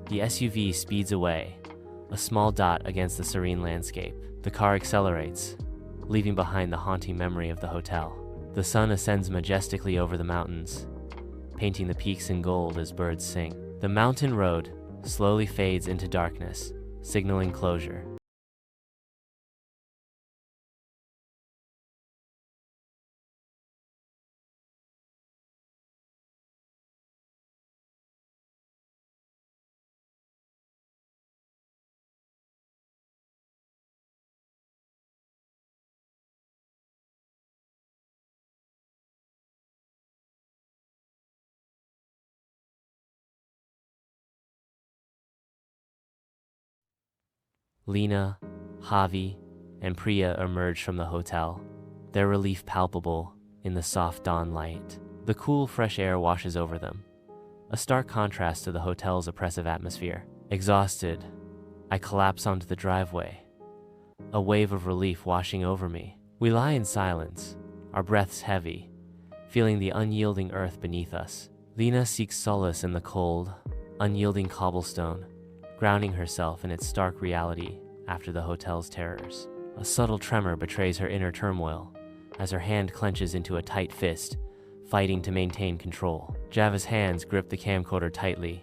the SUV speeds away, a small dot against the serene landscape. The car accelerates, leaving behind the haunting memory of the hotel. The sun ascends majestically over the mountains, painting the peaks in gold as birds sing. The mountain road slowly fades into darkness, signaling closure. Lena, Javi, and Priya emerge from the hotel, their relief palpable in the soft dawn light. The cool, fresh air washes over them, a stark contrast to the hotel's oppressive atmosphere. Exhausted, I collapse onto the driveway, a wave of relief washing over me. We lie in silence, our breaths heavy, feeling the unyielding earth beneath us. Lena seeks solace in the cold, unyielding cobblestone, grounding herself in its stark reality after the hotel's terrors. A subtle tremor betrays her inner turmoil as her hand clenches into a tight fist, fighting to maintain control. Javi's hands grip the camcorder tightly,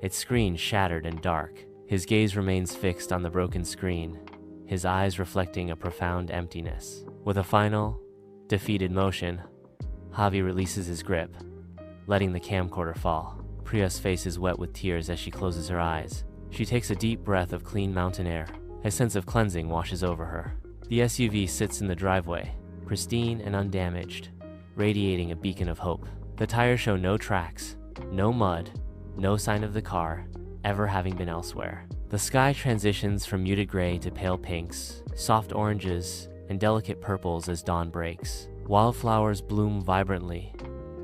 its screen shattered and dark. His gaze remains fixed on the broken screen, his eyes reflecting a profound emptiness. With a final, defeated motion, Javi releases his grip, letting the camcorder fall. Priya's face is wet with tears as she closes her eyes. She takes a deep breath of clean mountain air. A sense of cleansing washes over her. The SUV sits in the driveway, pristine and undamaged, radiating a beacon of hope. The tires show no tracks, no mud, no sign of the car ever having been elsewhere. The sky transitions from muted gray to pale pinks, soft oranges, and delicate purples as dawn breaks. Wildflowers bloom vibrantly,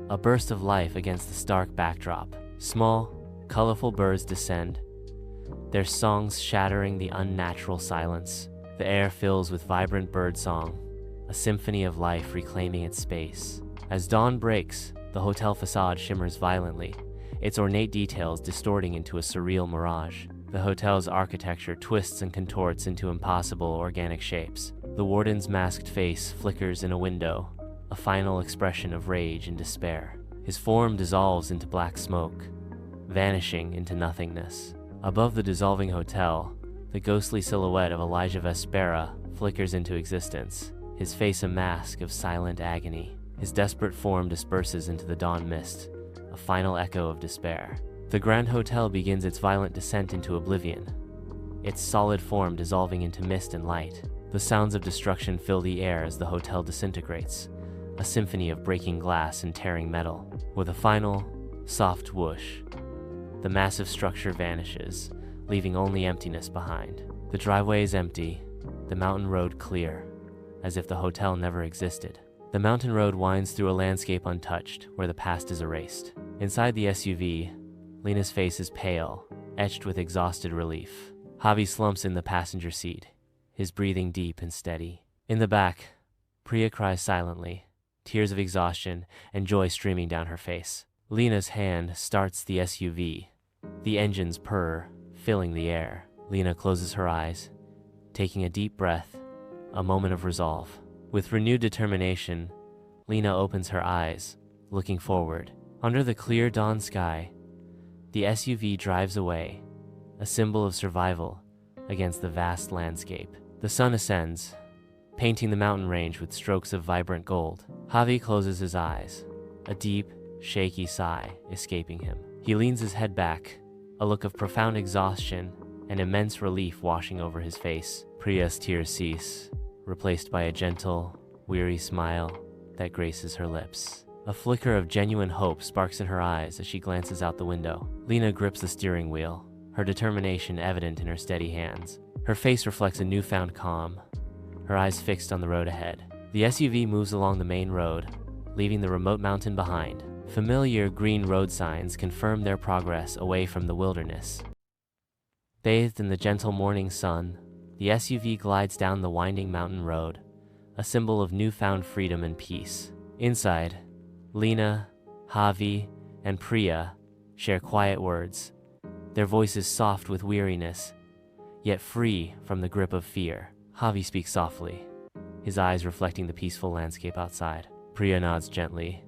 a burst of life against the stark backdrop. Small, colorful birds descend, their songs shattering the unnatural silence. The air fills with vibrant birdsong, a symphony of life reclaiming its space. As dawn breaks, the hotel facade shimmers violently, its ornate details distorting into a surreal mirage. The hotel's architecture twists and contorts into impossible organic shapes. The warden's masked face flickers in a window, a final expression of rage and despair. His form dissolves into black smoke, vanishing into nothingness. Above the dissolving hotel, the ghostly silhouette of Elijah Vespera flickers into existence, his face a mask of silent agony. His desperate form disperses into the dawn mist, a final echo of despair. The Grand Hotel begins its violent descent into oblivion, its solid form dissolving into mist and light. The sounds of destruction fill the air as the hotel disintegrates, a symphony of breaking glass and tearing metal. With a final, soft whoosh, the massive structure vanishes, leaving only emptiness behind. The driveway is empty, the mountain road clear, as if the hotel never existed. The mountain road winds through a landscape untouched, where the past is erased. Inside the SUV, Lena's face is pale, etched with exhausted relief. Javi slumps in the passenger seat, his breathing deep and steady. In the back, Priya cries silently, tears of exhaustion and joy streaming down her face. Lena's hand starts the SUV. The engines purr, filling the air. Lena closes her eyes, taking a deep breath, a moment of resolve. With renewed determination, Lena opens her eyes, looking forward. Under the clear dawn sky, the SUV drives away, a symbol of survival against the vast landscape. The sun ascends, painting the mountain range with strokes of vibrant gold. Javi closes his eyes, a deep, shaky sigh escaping him. He leans his head back, a look of profound exhaustion and immense relief washing over his face. Priya's tears cease, replaced by a gentle, weary smile that graces her lips. A flicker of genuine hope sparks in her eyes as she glances out the window. Lena grips the steering wheel, her determination evident in her steady hands. Her face reflects a newfound calm, her eyes fixed on the road ahead. The SUV moves along the main road, leaving the remote mountain behind. Familiar green road signs confirm their progress away from the wilderness. Bathed in the gentle morning sun, the SUV glides down the winding mountain road, a symbol of newfound freedom and peace. Inside, Lena, Javi, and Priya share quiet words, their voices soft with weariness, yet free from the grip of fear. Javi speaks softly, his eyes reflecting the peaceful landscape outside. Priya nods gently,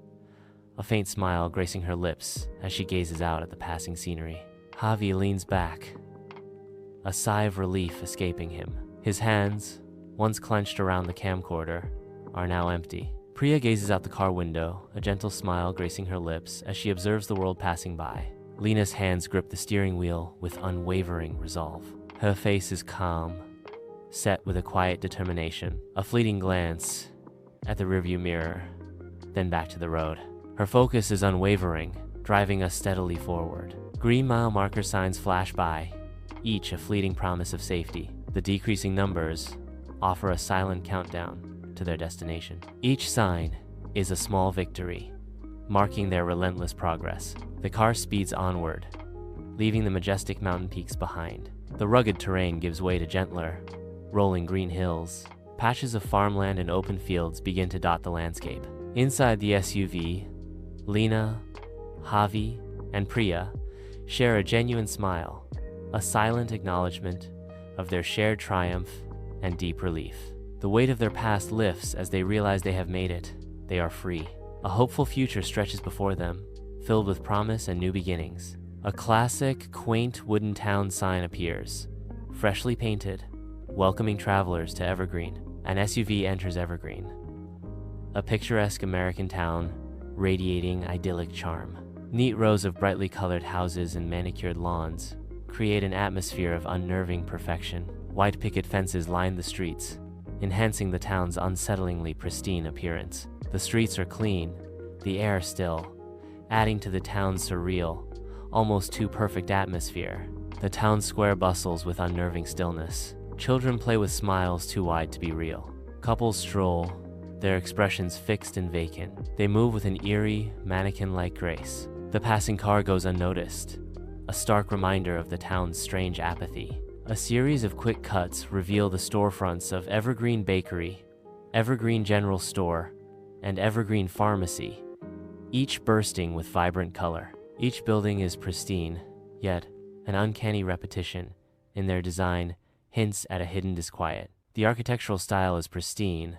a faint smile gracing her lips as she gazes out at the passing scenery. Javi leans back, a sigh of relief escaping him. His hands, once clenched around the camcorder, are now empty. Priya gazes out the car window, a gentle smile gracing her lips as she observes the world passing by. Lena's hands grip the steering wheel with unwavering resolve. Her face is calm, set with a quiet determination. A fleeting glance at the rearview mirror, then back to the road. Her focus is unwavering, driving us steadily forward. Green mile marker signs flash by, each a fleeting promise of safety. The decreasing numbers offer a silent countdown to their destination. Each sign is a small victory, marking their relentless progress. The car speeds onward, leaving the majestic mountain peaks behind. The rugged terrain gives way to gentler, rolling green hills. Patches of farmland and open fields begin to dot the landscape. Inside the SUV, Lena, Javi, and Priya share a genuine smile, a silent acknowledgement of their shared triumph and deep relief. The weight of their past lifts as they realize they have made it. They are free. A hopeful future stretches before them, filled with promise and new beginnings. A classic, quaint wooden town sign appears, freshly painted, welcoming travelers to Evergreen. An SUV enters Evergreen, a picturesque American town radiating idyllic charm. Neat rows of brightly colored houses and manicured lawns create an atmosphere of unnerving perfection. White picket fences line the streets, enhancing the town's unsettlingly pristine appearance. The streets are clean, the air still, adding to the town's surreal, almost too perfect atmosphere. The town square bustles with unnerving stillness. Children play with smiles too wide to be real. Couples stroll, their expressions fixed and vacant. They move with an eerie, mannequin-like grace. The passing car goes unnoticed, a stark reminder of the town's strange apathy. A series of quick cuts reveal the storefronts of Evergreen Bakery, Evergreen General Store, and Evergreen Pharmacy, each bursting with vibrant color. Each building is pristine, yet an uncanny repetition in their design hints at a hidden disquiet. The architectural style is pristine,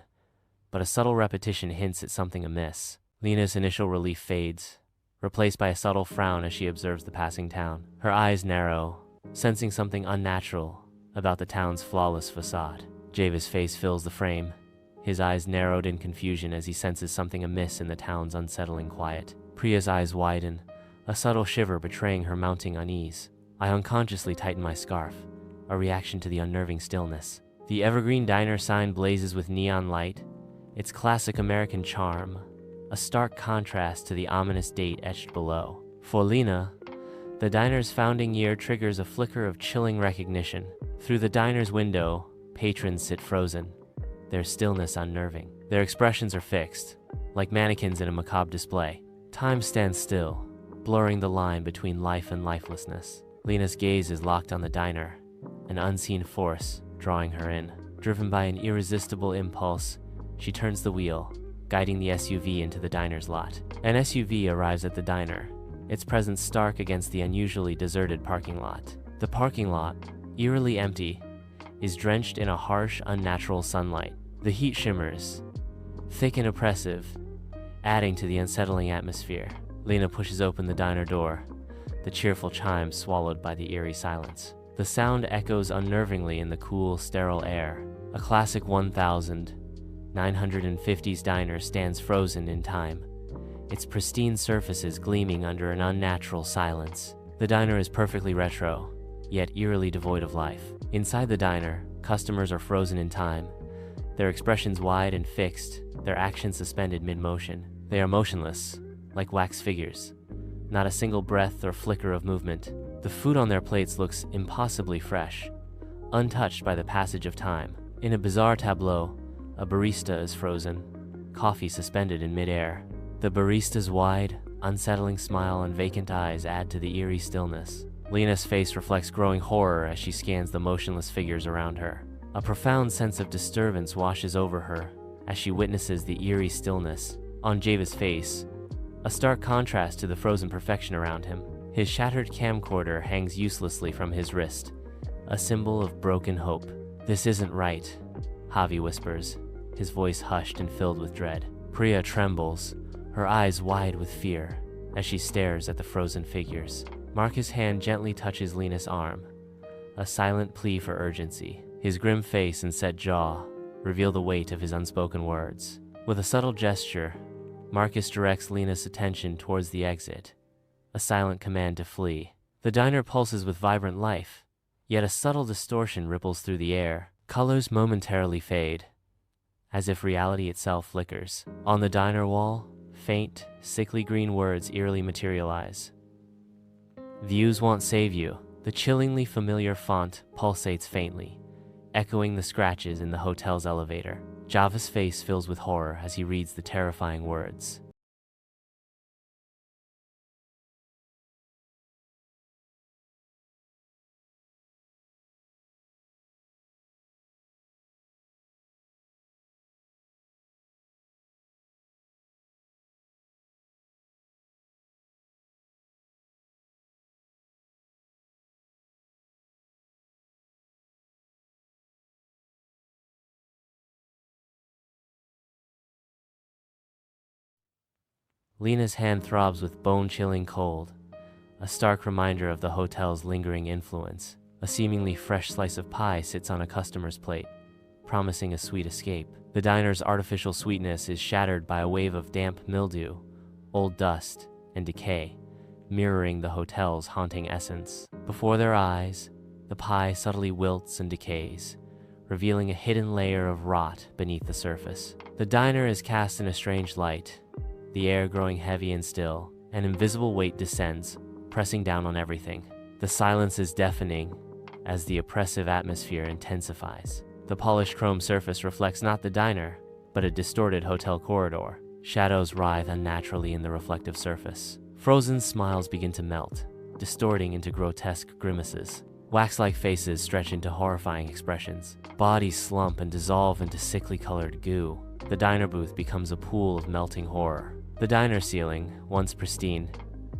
but a subtle repetition hints at something amiss. Lena's initial relief fades, replaced by a subtle frown as she observes the passing town. Her eyes narrow, sensing something unnatural about the town's flawless facade. Javi's face fills the frame, his eyes narrowed in confusion as he senses something amiss in the town's unsettling quiet. Priya's eyes widen, a subtle shiver betraying her mounting unease. I unconsciously tighten my scarf, a reaction to the unnerving stillness. The evergreen diner sign blazes with neon light, its classic American charm, a stark contrast to the ominous date etched below. For Lena, the diner's founding year triggers a flicker of chilling recognition. Through the diner's window, patrons sit frozen, their stillness unnerving. Their expressions are fixed, like mannequins in a macabre display. Time stands still, blurring the line between life and lifelessness. Lena's gaze is locked on the diner, an unseen force drawing her in. Driven by an irresistible impulse, she turns the wheel, guiding the SUV into the diner's lot. An SUV arrives at the diner, its presence stark against the unusually deserted parking lot. The parking lot, eerily empty, is drenched in a harsh, unnatural sunlight. The heat shimmers, thick and oppressive, adding to the unsettling atmosphere. Lena pushes open the diner door, the cheerful chimes swallowed by the eerie silence. The sound echoes unnervingly in the cool, sterile air. A classic 1950s diner stands frozen in time, its pristine surfaces gleaming under an unnatural silence. The diner is perfectly retro, yet eerily devoid of life. Inside the diner, customers are frozen in time, their expressions wide and fixed, their actions suspended mid-motion. They are motionless, like wax figures, not a single breath or flicker of movement. The food on their plates looks impossibly fresh, untouched by the passage of time. In a bizarre tableau, a barista is frozen, coffee suspended in midair. The barista's wide, unsettling smile and vacant eyes add to the eerie stillness. Lena's face reflects growing horror as she scans the motionless figures around her. A profound sense of disturbance washes over her as she witnesses the eerie stillness. On Javi's face, a stark contrast to the frozen perfection around him. His shattered camcorder hangs uselessly from his wrist, a symbol of broken hope. "This isn't right," Javi whispers, his voice hushed and filled with dread. Priya trembles, her eyes wide with fear, as she stares at the frozen figures. Marcus' hand gently touches Lena's arm, a silent plea for urgency. His grim face and set jaw reveal the weight of his unspoken words. With a subtle gesture, Marcus directs Lena's attention towards the exit, a silent command to flee. The diner pulses with vibrant life, yet a subtle distortion ripples through the air. Colors momentarily fade, as if reality itself flickers. On the diner wall, faint, sickly green words eerily materialize. "Views won't save you." The chillingly familiar font pulsates faintly, echoing the scratches in the hotel's elevator. Javi's face fills with horror as he reads the terrifying words. Lena's hand throbs with bone-chilling cold, a stark reminder of the hotel's lingering influence. A seemingly fresh slice of pie sits on a customer's plate, promising a sweet escape. The diner's artificial sweetness is shattered by a wave of damp mildew, old dust, and decay, mirroring the hotel's haunting essence. Before their eyes, the pie subtly wilts and decays, revealing a hidden layer of rot beneath the surface. The diner is cast in a strange light, the air growing heavy and still. An invisible weight descends, pressing down on everything. The silence is deafening as the oppressive atmosphere intensifies. The polished chrome surface reflects not the diner, but a distorted hotel corridor. Shadows writhe unnaturally in the reflective surface. Frozen smiles begin to melt, distorting into grotesque grimaces. Wax-like faces stretch into horrifying expressions. Bodies slump and dissolve into sickly colored goo. The diner booth becomes a pool of melting horror. The diner ceiling, once pristine,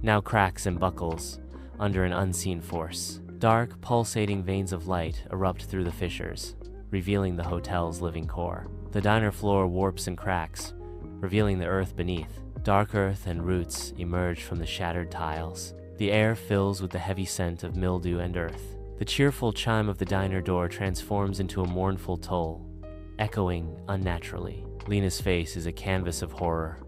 now cracks and buckles under an unseen force. Dark, pulsating veins of light erupt through the fissures, revealing the hotel's living core. The diner floor warps and cracks, revealing the earth beneath. Dark earth and roots emerge from the shattered tiles. The air fills with the heavy scent of mildew and earth. The cheerful chime of the diner door transforms into a mournful toll, echoing unnaturally. Lena's face is a canvas of horror,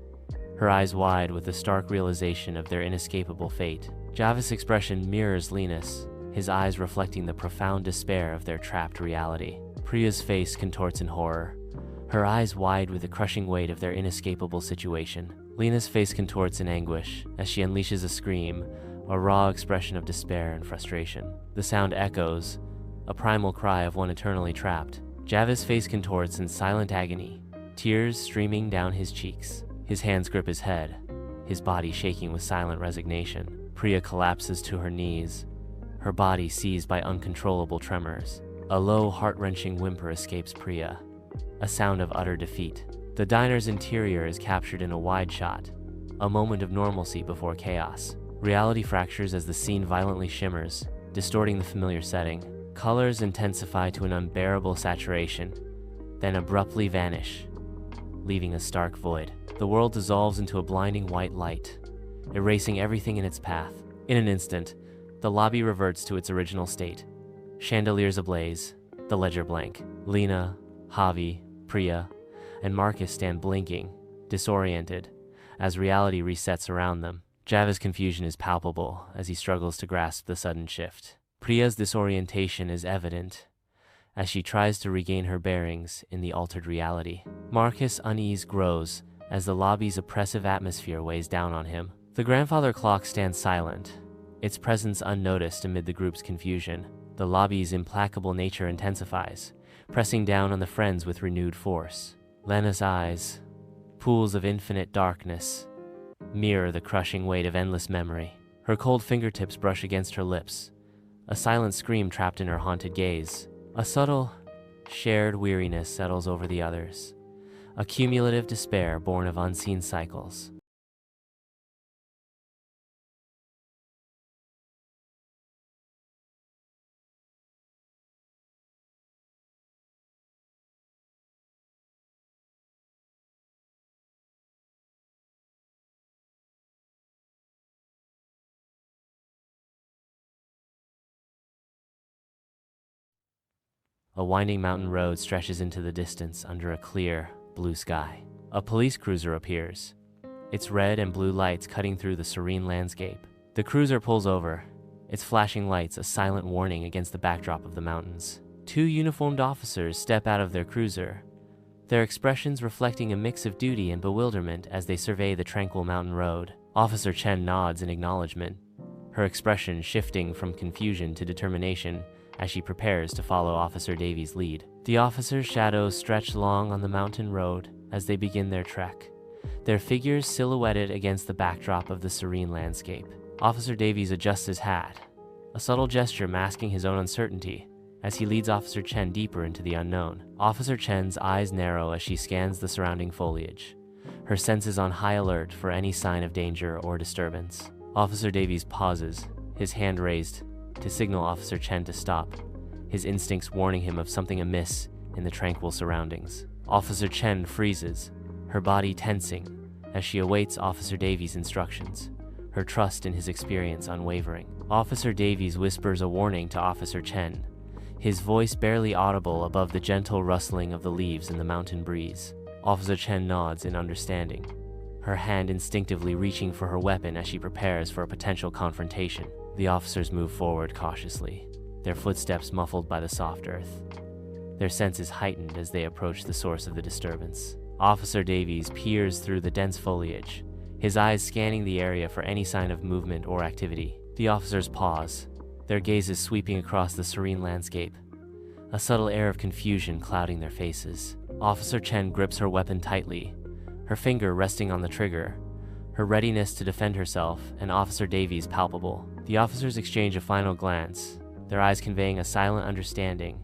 her eyes wide with the stark realization of their inescapable fate. Javi's expression mirrors Lena's, his eyes reflecting the profound despair of their trapped reality. Priya's face contorts in horror, her eyes wide with the crushing weight of their inescapable situation. Lena's face contorts in anguish as she unleashes a scream, a raw expression of despair and frustration. The sound echoes, a primal cry of one eternally trapped. Javi's face contorts in silent agony, tears streaming down his cheeks. His hands grip his head, his body shaking with silent resignation. Priya collapses to her knees, her body seized by uncontrollable tremors. A low, heart-wrenching whimper escapes Priya, a sound of utter defeat. The diner's interior is captured in a wide shot, a moment of normalcy before chaos. Reality fractures as the scene violently shimmers, distorting the familiar setting. Colors intensify to an unbearable saturation, then abruptly vanish, leaving a stark void. The world dissolves into a blinding white light, erasing everything in its path. In an instant, the lobby reverts to its original state. Chandeliers ablaze, the ledger blank. Lena, Javi, Priya, and Marcus stand blinking, disoriented, as reality resets around them. Javi's confusion is palpable as he struggles to grasp the sudden shift. Priya's disorientation is evident as she tries to regain her bearings in the altered reality. Marcus' unease grows as the lobby's oppressive atmosphere weighs down on him. The grandfather clock stands silent, its presence unnoticed amid the group's confusion. The lobby's implacable nature intensifies, pressing down on the friends with renewed force. Lena's eyes, pools of infinite darkness, mirror the crushing weight of endless memory. Her cold fingertips brush against her lips, a silent scream trapped in her haunted gaze. A subtle, shared weariness settles over the others, a cumulative despair born of unseen cycles. A winding mountain road stretches into the distance under a clear, blue sky. A police cruiser appears, its red and blue lights cutting through the serene landscape. The cruiser pulls over, its flashing lights a silent warning against the backdrop of the mountains. Two uniformed officers step out of their cruiser, their expressions reflecting a mix of duty and bewilderment as they survey the tranquil mountain road. Officer Chen nods in acknowledgement, her expression shifting from confusion to determination as she prepares to follow Officer Davies' lead. The officers' shadows stretch long on the mountain road as they begin their trek, their figures silhouetted against the backdrop of the serene landscape. Officer Davies adjusts his hat, a subtle gesture masking his own uncertainty as he leads Officer Chen deeper into the unknown. Officer Chen's eyes narrow as she scans the surrounding foliage, her senses on high alert for any sign of danger or disturbance. Officer Davies pauses, his hand raised to signal Officer Chen to stop, his instincts warning him of something amiss in the tranquil surroundings. Officer Chen freezes, her body tensing as she awaits Officer Davies' instructions, her trust in his experience unwavering. Officer Davies whispers a warning to Officer Chen, his voice barely audible above the gentle rustling of the leaves in the mountain breeze. Officer Chen nods in understanding, her hand instinctively reaching for her weapon as she prepares for a potential confrontation. The officers move forward cautiously, their footsteps muffled by the soft earth, their senses heightened as they approach the source of the disturbance. Officer Davies peers through the dense foliage, his eyes scanning the area for any sign of movement or activity. The officers pause, their gazes sweeping across the serene landscape, a subtle air of confusion clouding their faces. Officer Chen grips her weapon tightly, her finger resting on the trigger, her readiness to defend herself and Officer Davies palpable. The officers exchange a final glance, their eyes conveying a silent understanding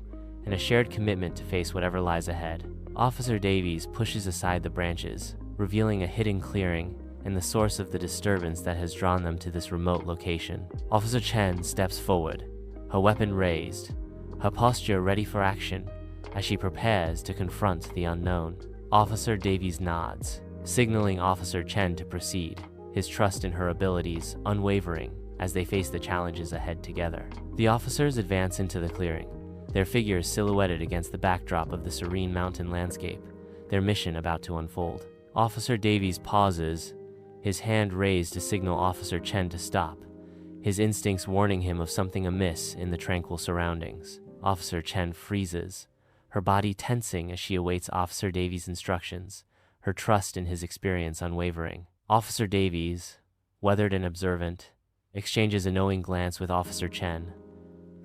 and a shared commitment to face whatever lies ahead. Officer Davies pushes aside the branches, revealing a hidden clearing and the source of the disturbance that has drawn them to this remote location. Officer Chen steps forward, her weapon raised, her posture ready for action as she prepares to confront the unknown. Officer Davies nods, signaling Officer Chen to proceed, his trust in her abilities unwavering as they face the challenges ahead together. The officers advance into the clearing, their figures silhouetted against the backdrop of the serene mountain landscape, their mission about to unfold. Officer Davies pauses, his hand raised to signal Officer Chen to stop, his instincts warning him of something amiss in the tranquil surroundings. Officer Chen freezes, her body tensing as she awaits Officer Davies' instructions, her trust in his experience unwavering. Officer Davies, weathered and observant, exchanges a knowing glance with Officer Chen,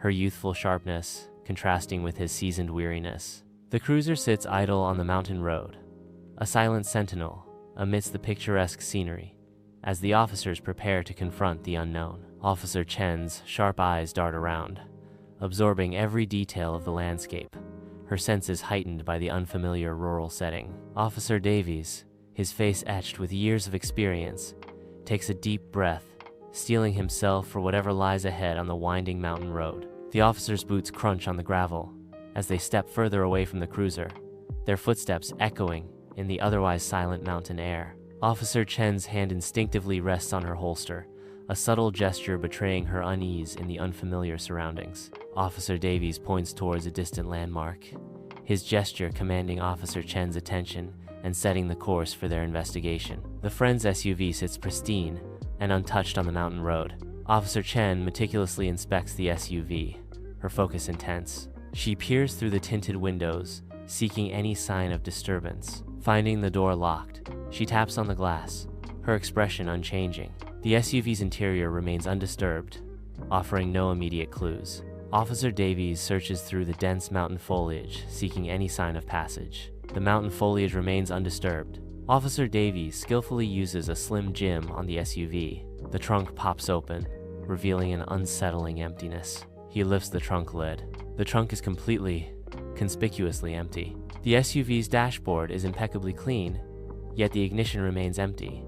her youthful sharpness contrasting with his seasoned weariness. The cruiser sits idle on the mountain road, a silent sentinel amidst the picturesque scenery, as the officers prepare to confront the unknown. Officer Chen's sharp eyes dart around, absorbing every detail of the landscape, her senses heightened by the unfamiliar rural setting. Officer Davies, his face etched with years of experience, takes a deep breath, steeling himself for whatever lies ahead on the winding mountain road. The officers' boots crunch on the gravel as they step further away from the cruiser, their footsteps echoing in the otherwise silent mountain air. Officer Chen's hand instinctively rests on her holster, a subtle gesture betraying her unease in the unfamiliar surroundings. Officer Davies points towards a distant landmark, his gesture commanding Officer Chen's attention and setting the course for their investigation. The friend's SUV sits pristine and untouched on the mountain road. Officer Chen meticulously inspects the SUV, her focus intense. She peers through the tinted windows, seeking any sign of disturbance. Finding the door locked, she taps on the glass, her expression unchanging. The SUV's interior remains undisturbed, offering no immediate clues. Officer Davies searches through the dense mountain foliage, seeking any sign of passage. The mountain foliage remains undisturbed. Officer Davies skillfully uses a slim jim on the SUV. The trunk pops open, revealing an unsettling emptiness. He lifts the trunk lid. The trunk is conspicuously empty. The SUV's dashboard is impeccably clean, yet the ignition remains empty,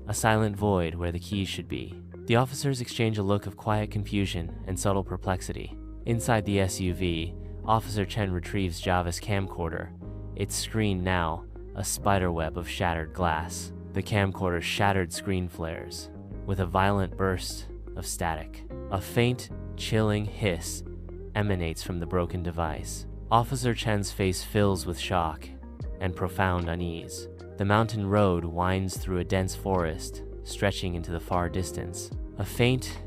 a silent void where the keys should be. The officers exchange a look of quiet confusion and subtle perplexity. Inside the SUV, Officer Chen retrieves Java's camcorder, its screen now a spiderweb of shattered glass. The camcorder's shattered screen flares, with a violent burst of static. A faint, chilling hiss emanates from the broken device. Officer Chen's face fills with shock and profound unease. The mountain road winds through a dense forest, stretching into the far distance. A faint,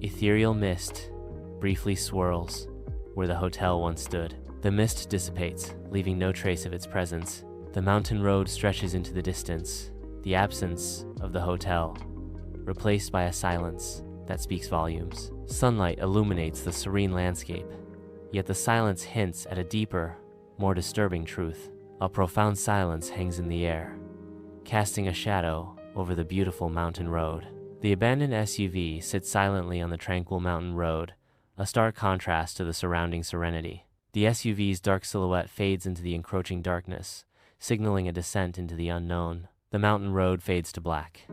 ethereal mist briefly swirls where the hotel once stood. The mist dissipates, leaving no trace of its presence. The mountain road stretches into the distance, the absence of the hotel, replaced by a silence that speaks volumes. Sunlight illuminates the serene landscape, yet the silence hints at a deeper, more disturbing truth. A profound silence hangs in the air, casting a shadow over the beautiful mountain road. The abandoned SUV sits silently on the tranquil mountain road, a stark contrast to the surrounding serenity. The SUV's dark silhouette fades into the encroaching darkness, signaling a descent into the unknown. The mountain road fades to black,